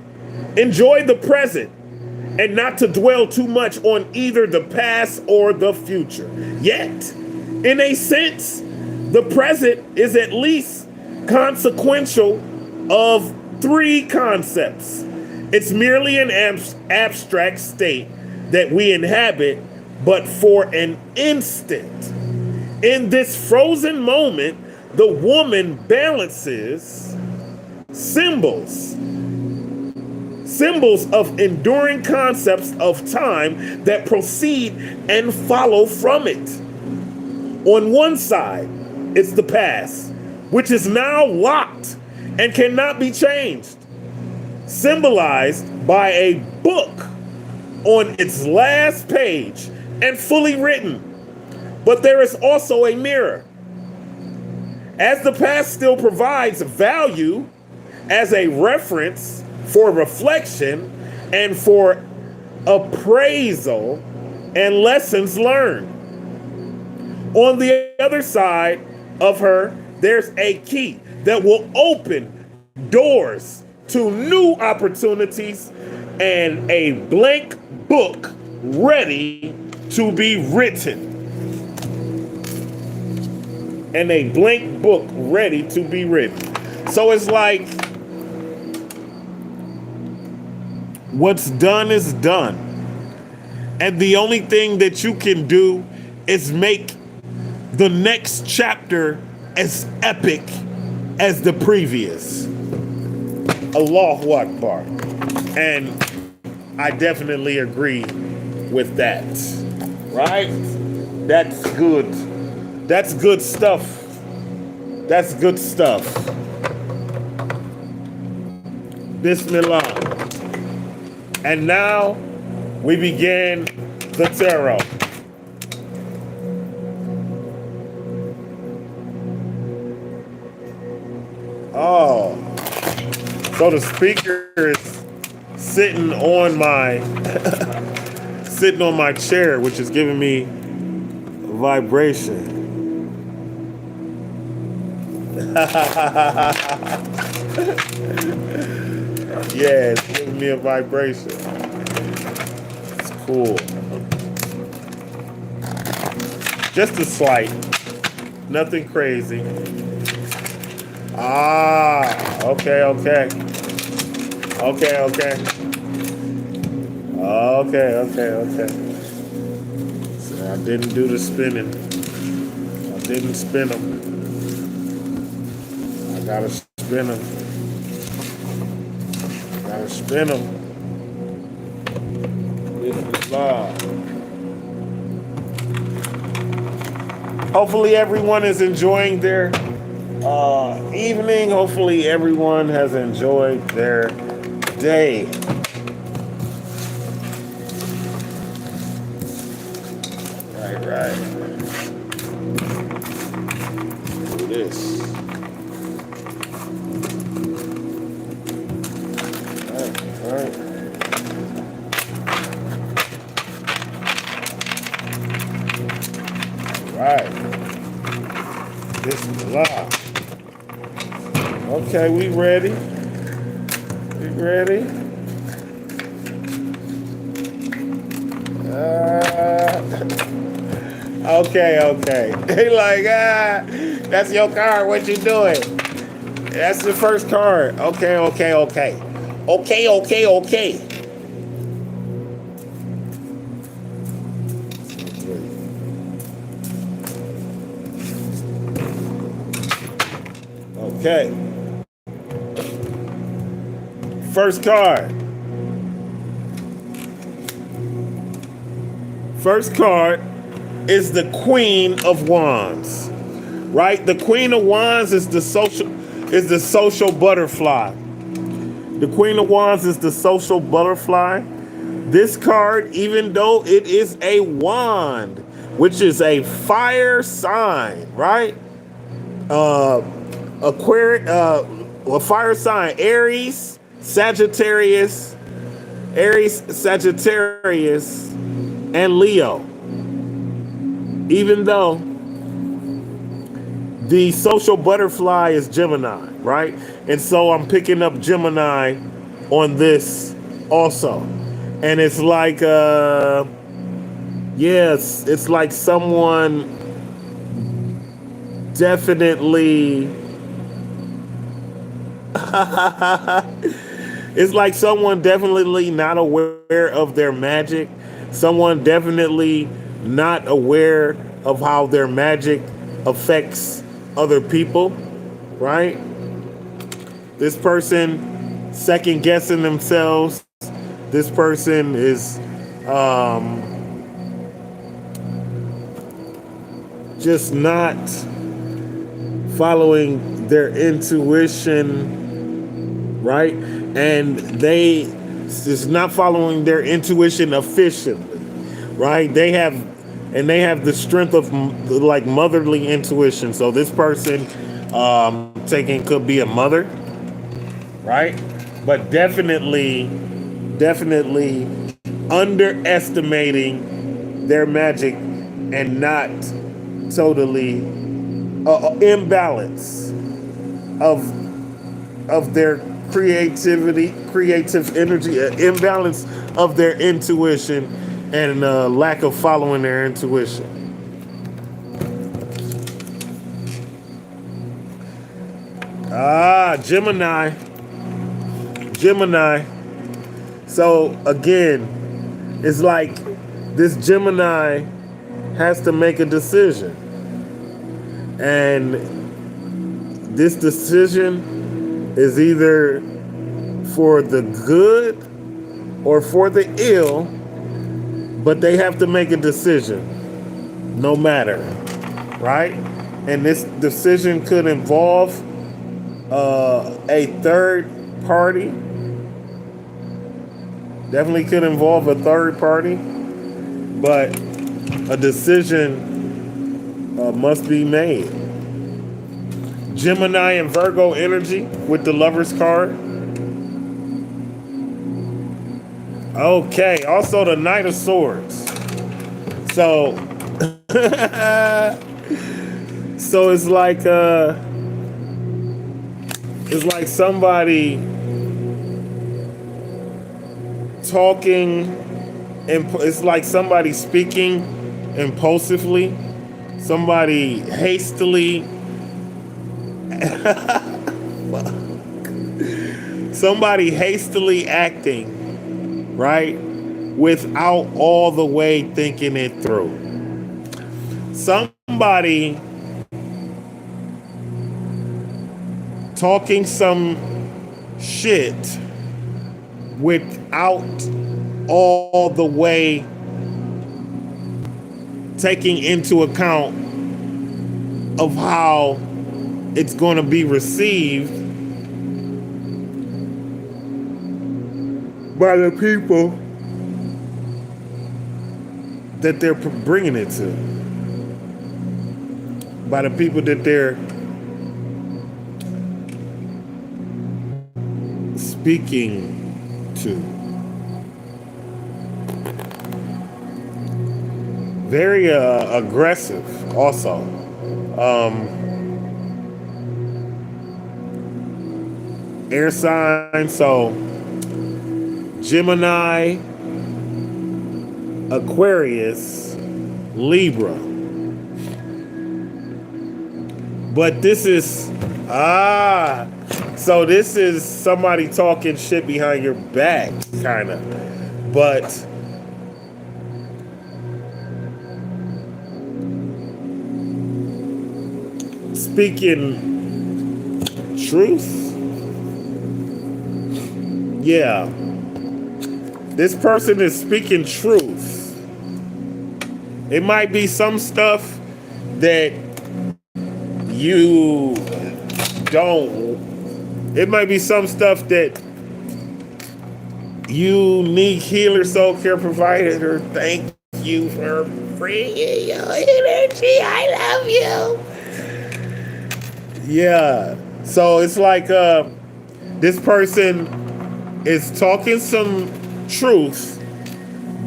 enjoy the present, and not to dwell too much on either the past or the future. Yet, in a sense, the present is at least consequential of three concepts. It's merely an abstract state that we inhabit, but for an instant. In this frozen moment, the woman balances symbols of enduring concepts of time that proceed and follow from it. On one side, it's the past, which is now locked and cannot be changed, symbolized by a book on its last page and fully written. But there is also a mirror. As the past still provides value as a reference for reflection and for appraisal and lessons learned. On the other side of her, there's a key that will open doors to new opportunities and a blank book ready to be written. And a blank book ready to be written. So it's like, what's done is done. And the only thing that you can do is make the next chapter as epic as the previous. Allahu Akbar. And I definitely agree with that. Right? That's good. That's good stuff. That's good stuff. Bismillah. And now we begin the tarot. Oh, so the speaker is sitting on my chair, which is giving me vibration. Yeah, it's giving me a vibration. It's cool. Just a slight. Nothing crazy. Ah, okay. Okay. So I didn't do the spinning. I didn't spin them. I gotta spin them. Hopefully everyone is enjoying their evening. Hopefully everyone has enjoyed their day. Right. Do this. Right. Right. Bismillah. Okay, we ready. We ready. Okay. They like, that's your card. What you doing? That's the first card. Okay. Okay. First card. First card is the Queen of Wands. Right? The Queen of Wands is the social butterfly. The Queen of Wands is the social butterfly. This card, even though it is a wand, which is a fire sign, right? Aquarius, a fire sign, Aries, Sagittarius, and Leo. Even though the social butterfly is Gemini, right? And so I'm picking up Gemini on this also. And it's like, yes, it's like someone definitely, it's like someone definitely not aware of their magic. Someone definitely not aware of how their magic affects other people, right? This person second guessing themselves. This person is just not following their intuition, right? And they is not following their intuition efficiently, right? They have the strength of like motherly intuition. So this person taking could be a mother, right? But definitely underestimating their magic and not totally imbalance of their creative energy, imbalance of their intuition, and lack of following their intuition. Gemini. So again, it's like this Gemini has to make a decision. And this decision is either for the good or for the ill, but they have to make a decision no matter, right? And this decision could involve a third party. Definitely could involve a third party, but a decision must be made. Gemini and Virgo energy with the Lover's card. Okay, also the Knight of Swords. So, so it's like somebody talking, and it's like somebody speaking impulsively, somebody hastily, somebody hastily acting, right, without all the way thinking it through. Somebody talking some shit without all the way taking into account of how it's going to be received by the people that they're bringing it to, by the people that they're speaking to. Very aggressive also. air sign. So Gemini, Aquarius, Libra. But this is, so this is somebody talking shit behind your back, kind of. But speaking truth, yeah, this person is speaking truth. It might be some stuff that you don't, it might be some stuff that unique healer, soul care provider, thank you for bringing your energy. I love you. Yeah. So it's like this person is talking some truth,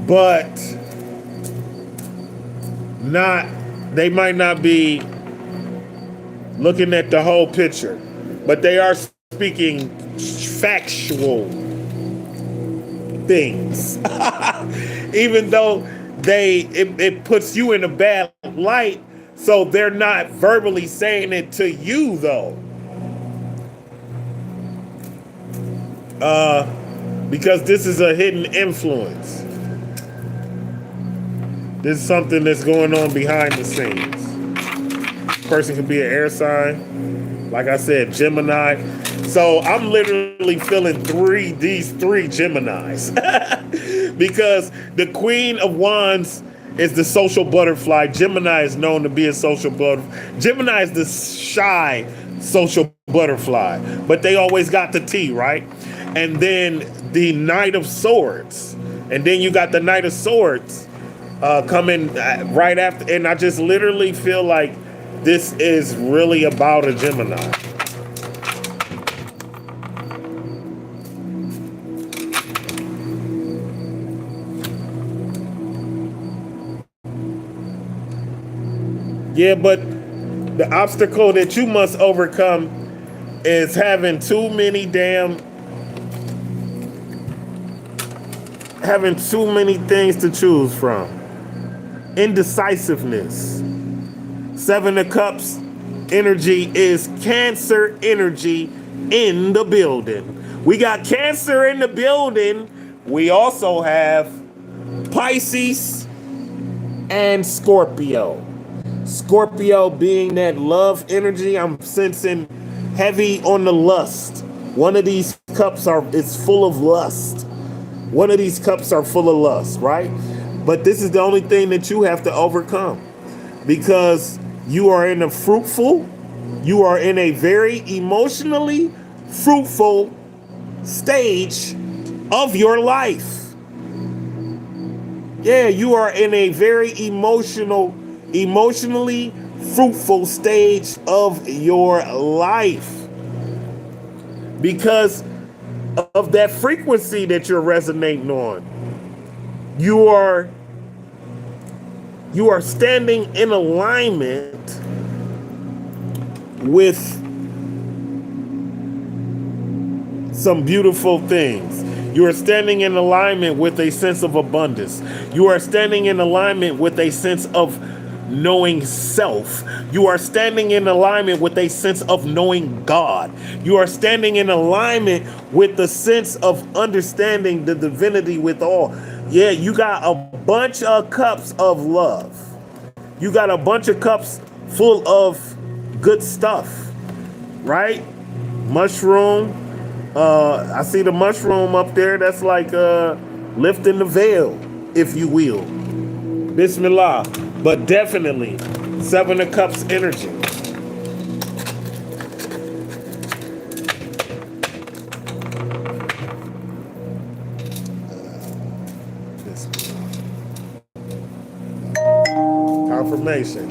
but not, they might not be looking at the whole picture, but they are speaking factual things. Even though it puts you in a bad light, so they're not verbally saying it to you though. Because this is a hidden influence. This is something that's going on behind the scenes. Person could be an air sign, like I said, Gemini. So I'm literally feeling these three Geminis. Because the Queen of Wands is the social butterfly. Gemini is known to be a social butterfly. Gemini is the shy social butterfly, but they always got the T, right? And then the Knight of Swords. And then you got the Knight of Swords coming right after. And I just literally feel like this is really about a Gemini. Yeah, but the obstacle that you must overcome is having too many things to choose from. Indecisiveness. Seven of Cups energy is Cancer energy in the building. We got Cancer in the building. We also have Pisces and Scorpio. Scorpio being that love energy, I'm sensing heavy on the lust. One of these cups is full of lust. One of these cups are full of lust, right? But this is the only thing that you have to overcome, because you are in a very emotionally fruitful stage of your life. Yeah, you are in a very emotionally fruitful stage of your life because of that frequency that you're resonating on. You are standing in alignment with some beautiful things. You are standing in alignment with a sense of abundance. You are standing in alignment with a sense of knowing self. You are standing in alignment with a sense of knowing God. You are standing in alignment with the sense of understanding the divinity with all. Yeah, you got a bunch of cups of love. You got a bunch of cups full of good stuff, right? Mushroom. I see the mushroom up there. That's like lifting the veil, if you will. Bismillah. But definitely, Seven of Cups energy. Confirmation.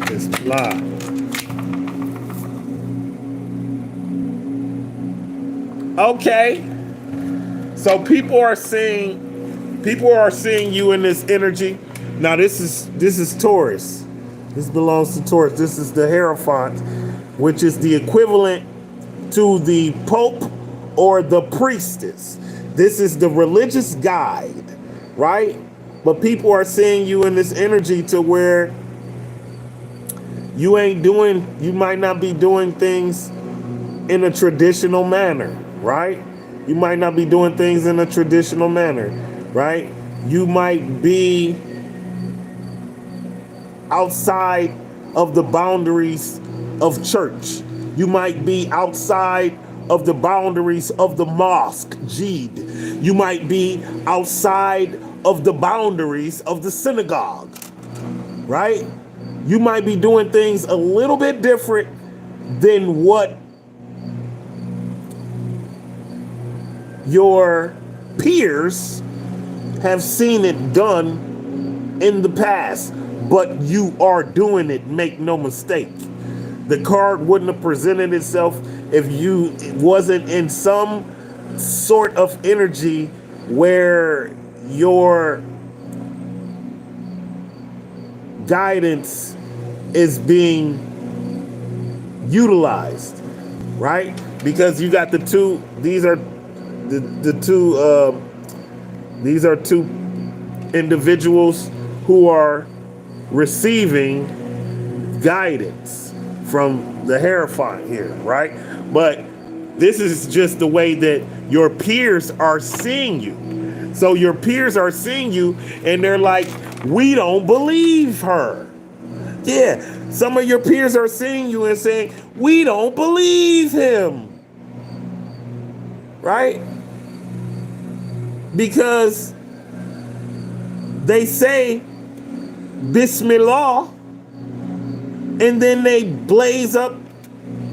Bismillah. Okay, so people are seeing you in this energy. Now this is Taurus. This belongs to Taurus. This is the Hierophant, which is the equivalent to the Pope or the priestess. This is the religious guide, right? But people are seeing you in this energy to where you might not be doing things in a traditional manner, right? You might not be doing things in a traditional manner, right? You might be outside of the boundaries of church. You might be outside of the boundaries of the mosque, Jid. You might be outside of the boundaries of the synagogue, right? You might be doing things a little bit different than what your peers have seen it done in the past, but you are doing it, make no mistake. The card wouldn't have presented itself if you wasn't in some sort of energy where your guidance is being utilized, right? Because you got the two, these are two individuals who are receiving guidance from the Hierophant here, right? But this is just the way that your peers are seeing you. So your peers are seeing you and they're like, we don't believe her. Yeah, some of your peers are seeing you and saying, we don't believe him. Right? Because they say Bismillah and then they blaze up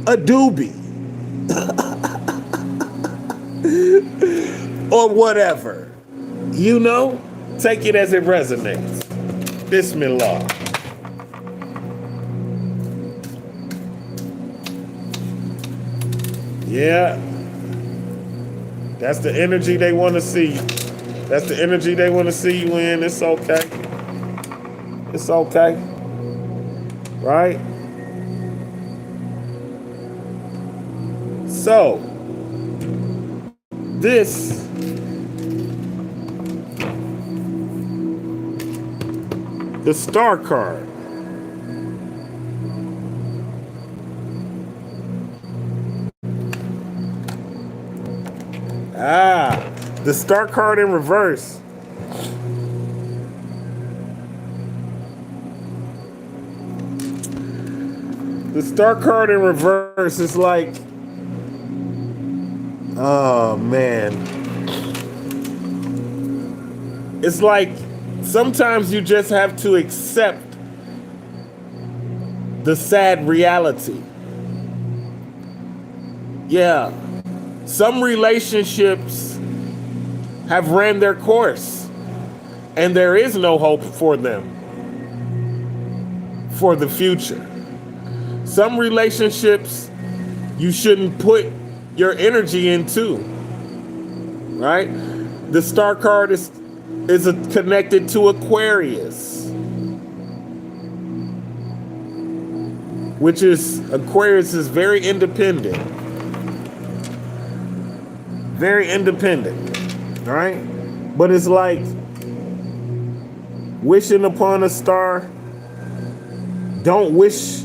a doobie or whatever. You know, take it as it resonates. Bismillah. Yeah. That's the energy they want to see. That's the energy they want to see you in. It's okay. It's okay. Right? So, the star card. The star card in reverse. The star card in reverse is like, oh man. It's like sometimes you just have to accept the sad reality. Yeah. Some relationships have ran their course and there is no hope for them for the future. Some relationships you shouldn't put your energy into, right? The star card is connected to Aquarius, which is, Aquarius is very independent. Very independent, all right? But it's like wishing upon a star. Don't wish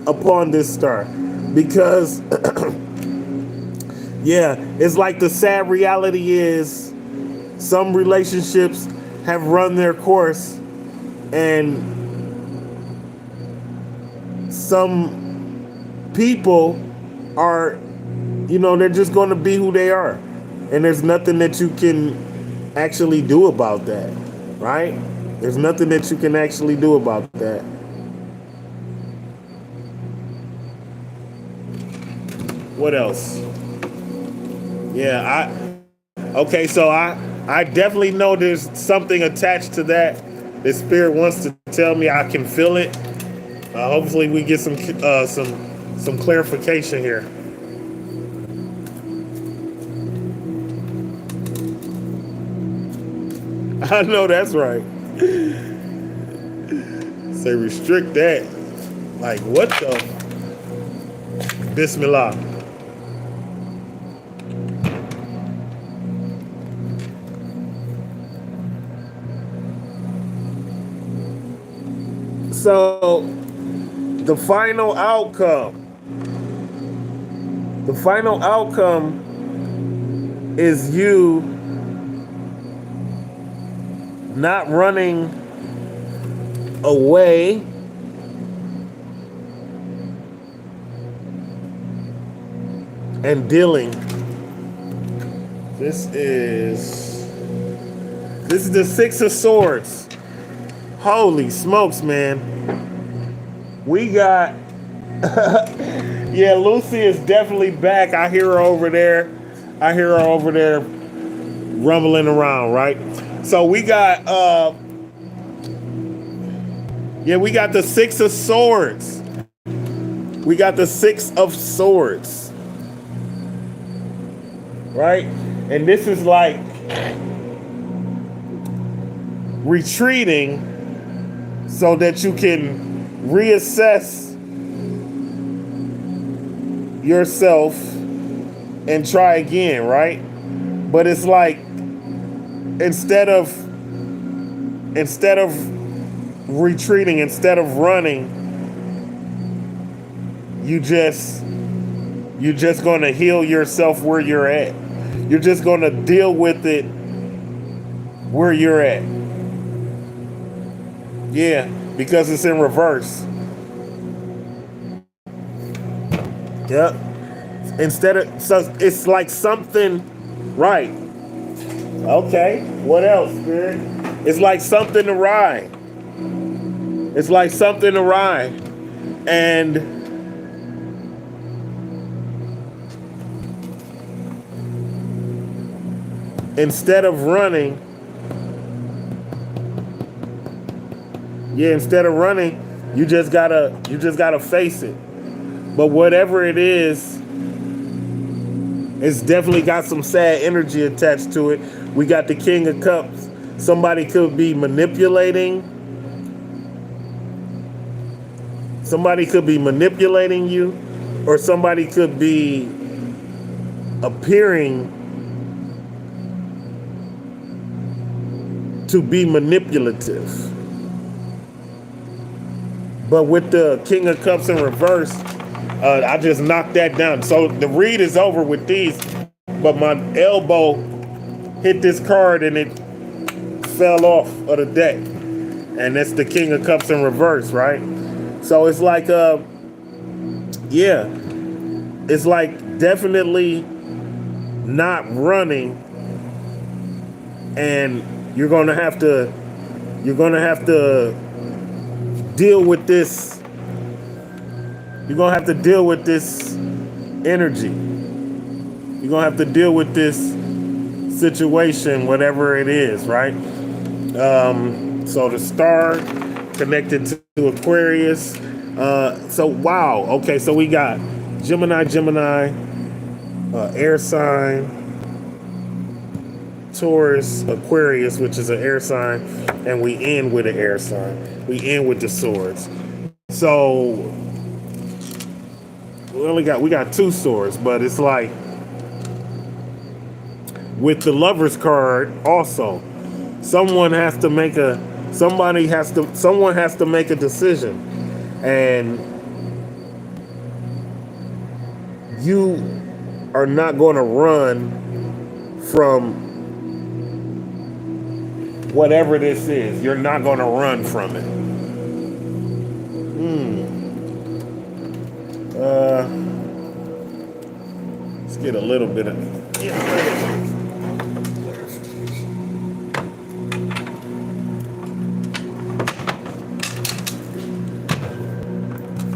upon this star because, yeah, it's like the sad reality is some relationships have run their course and some people are, you know, they're just going to be who they are. And there's nothing that you can actually do about that, right? There's nothing that you can actually do about that. What else? Yeah, okay, so I definitely know there's something attached to that. The spirit wants to tell me, I can feel it. Hopefully we get some clarification here. I know that's right. Say restrict that. Like what the? Bismillah. So the final outcome. The final outcome is you not running away and dealing. This is the Six of Swords. Holy smokes, man. We got yeah, Lucy is definitely back. I hear her over there. Rumbling around, right? So we got we got the Six of Swords. We got the Six of Swords. Right? And this is like retreating so that you can reassess yourself and try again, right? But it's like instead of retreating, instead of running, you're just going to heal yourself where you're at. You're just going to deal with it where you're at. Yeah, because it's in reverse. Yep. So it's like something, right? Okay. What else, Spirit? It's like something awry. It's like something awry, and instead of running, you just gotta face it. But whatever it is, it's definitely got some sad energy attached to it. We got the King of Cups. Somebody could be manipulating. Somebody could be manipulating you, or somebody could be appearing to be manipulative. But with the King of Cups in reverse, I just knocked that down. So the read is over with these, but my elbow hit this card and it fell off of the deck. And that's the King of Cups in reverse, right? So it's like, it's like definitely not running, and you're gonna have to deal with this. You're gonna have to deal with this energy. You're gonna have to deal with this situation, whatever it is, right? So the star connected to Aquarius. So wow. Okay, so we got Gemini, air sign, Taurus, Aquarius, which is an air sign, and we end with an air sign. We end with the swords. So we got two swords, but it's like with the Lover's card also, someone has to make a decision, and you are not going to run from whatever this is. You're not going to run from it. Let's get a little bit of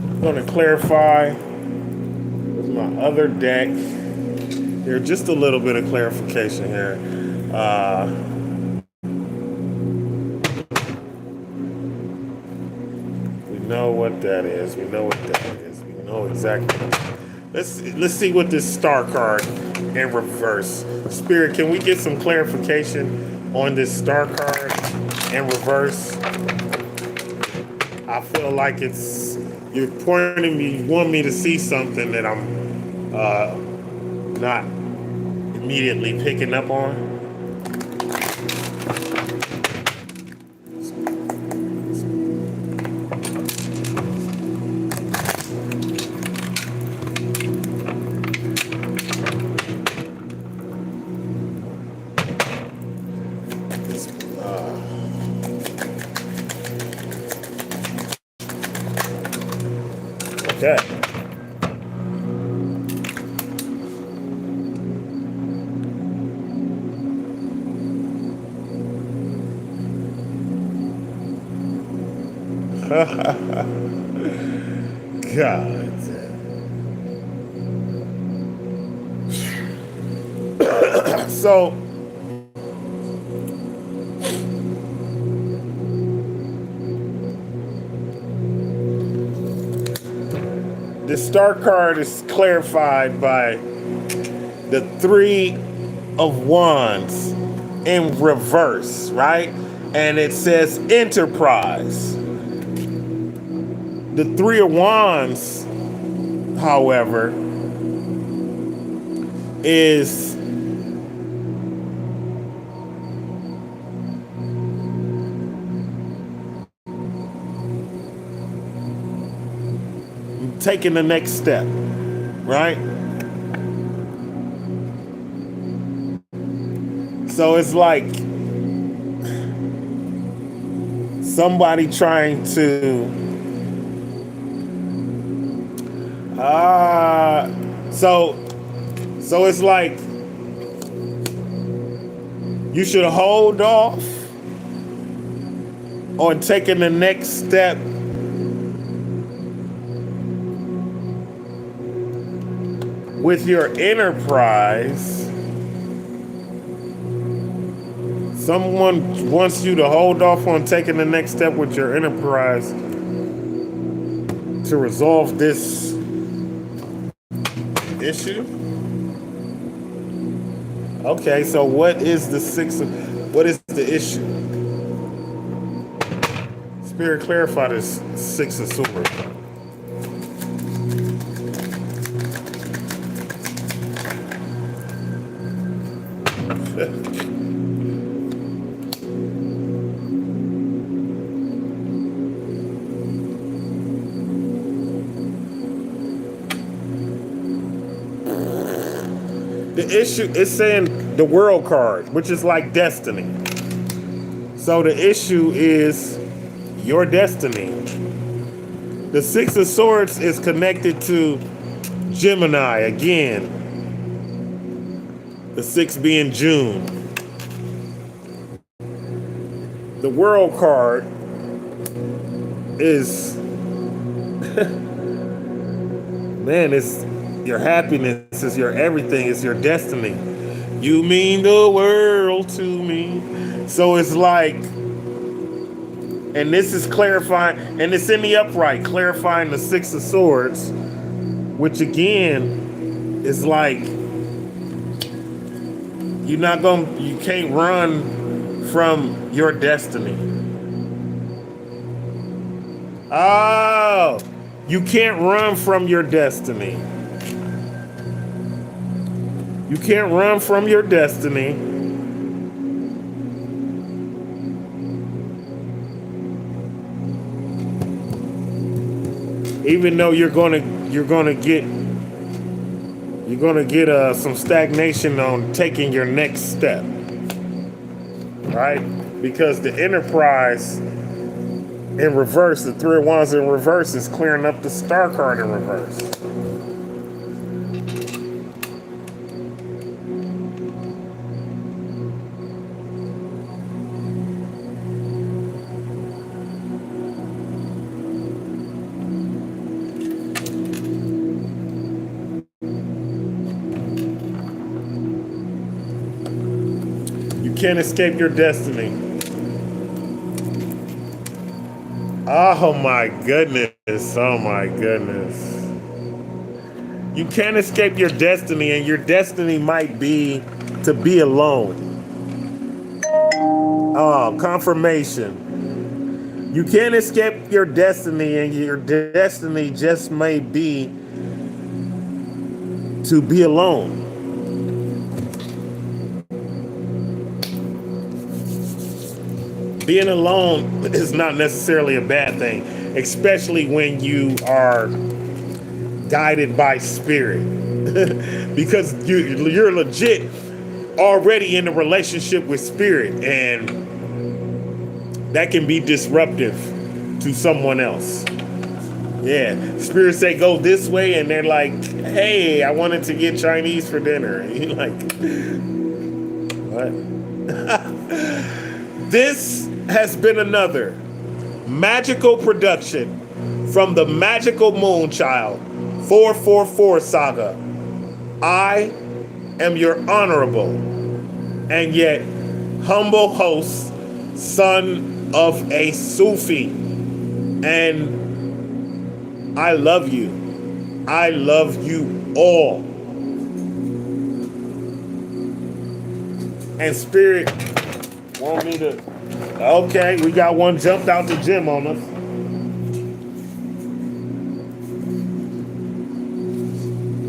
I'm going to clarify with my other deck. There's just a little bit of clarification here. We know what that is. We know exactly. Let's see what this star card in reverse. Spirit, can we get some clarification on this star card in reverse, I feel like you're pointing me, you want me to see something that I'm not immediately picking up on. Okay. God. So the star card is clarified by the Three of Wands in reverse, right? And it says enterprise. The Three of Wands, however, is taking the next step, right? So it's like somebody trying to so it's like you should hold off on taking the next step with your enterprise. Someone wants you to hold off on taking the next step with your enterprise to resolve this issue. Okay, so what is the issue? Spirit, clarify this Six of Swords. The issue is saying the World card, which is like destiny. So the issue is your destiny. The Six of Swords is connected to Gemini again. The six being June. The World card is man, it's your happiness, is your everything, it's your destiny. You mean the world to me. So it's like, and this is clarifying, and it's in the upright, clarifying the Six of Swords, which again is like you can't run from your destiny. Oh, you can't run from your destiny. You can't run from your destiny. Even though you're gonna get some stagnation on taking your next step, right? Because the Enterprise in reverse, the Three of Wands in reverse, is clearing up the Star card in reverse. You can't escape your destiny. Oh my goodness. Oh my goodness. You can't escape your destiny, and your destiny might be to be alone. Confirmation. You can't escape your destiny, and your destiny just may be to be alone. Being alone is not necessarily a bad thing, especially when you are guided by spirit. Because you're legit already in a relationship with spirit, and that can be disruptive to someone else. Yeah, spirit say go this way, and they're like, hey, I wanted to get Chinese for dinner. And you're like, what? This has been another magical production from the Magical Moonchild 444 Saga. I am your honorable and yet humble host, son of a Sufi. And I love you. I love you all. And spirit want me to... Okay, we got one jumped out the gym on us.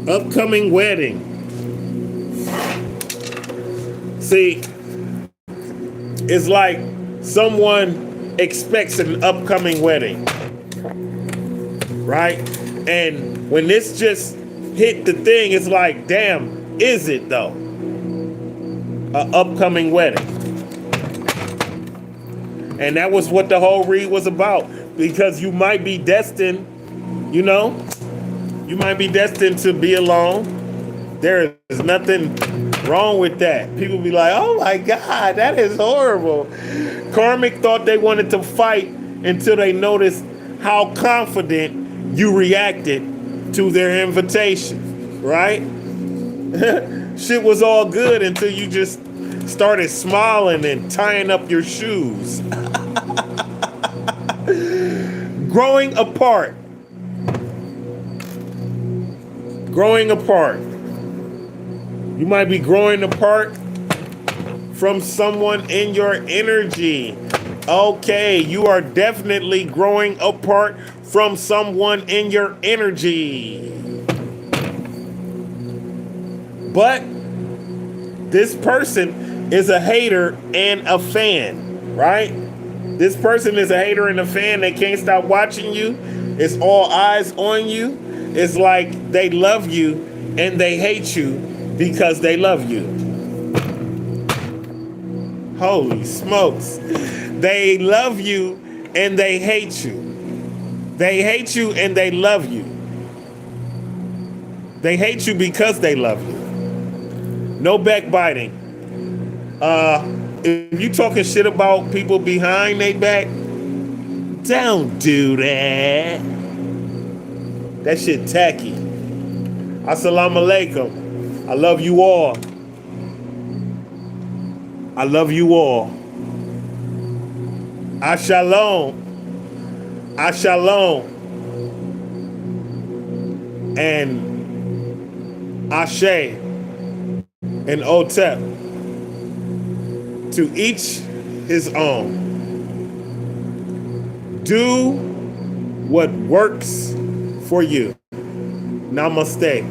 Upcoming wedding. See, it's like someone expects an upcoming wedding, right? And when this just hit the thing, it's like, damn, is it though? An upcoming wedding. And that was what the whole read was about, because you might be destined, you know, you might be destined to be alone. There is nothing wrong with that. People be like, oh my God, that is horrible. Karmic thought they wanted to fight until they noticed how confident you reacted to their invitation, right? Shit was all good until you just started smiling and tying up your shoes. Growing apart. Growing apart. You might be growing apart from someone in your energy. Okay, you are definitely growing apart from someone in your energy. But this person is a hater and a fan, right? This person is a hater and a fan. They can't stop watching you. It's all eyes on you. It's like they love you and they hate you because they love you. Holy smokes. They love you and they hate you. They hate you and they love you. They hate you because they love you. No backbiting. If you talking shit about people behind their back, don't do that. That shit tacky. Assalamu alaikum. I love you all. I love you all. Ashalom. Ashalom. And Ashe and Otep. To each his own. Do what works for you. Namaste.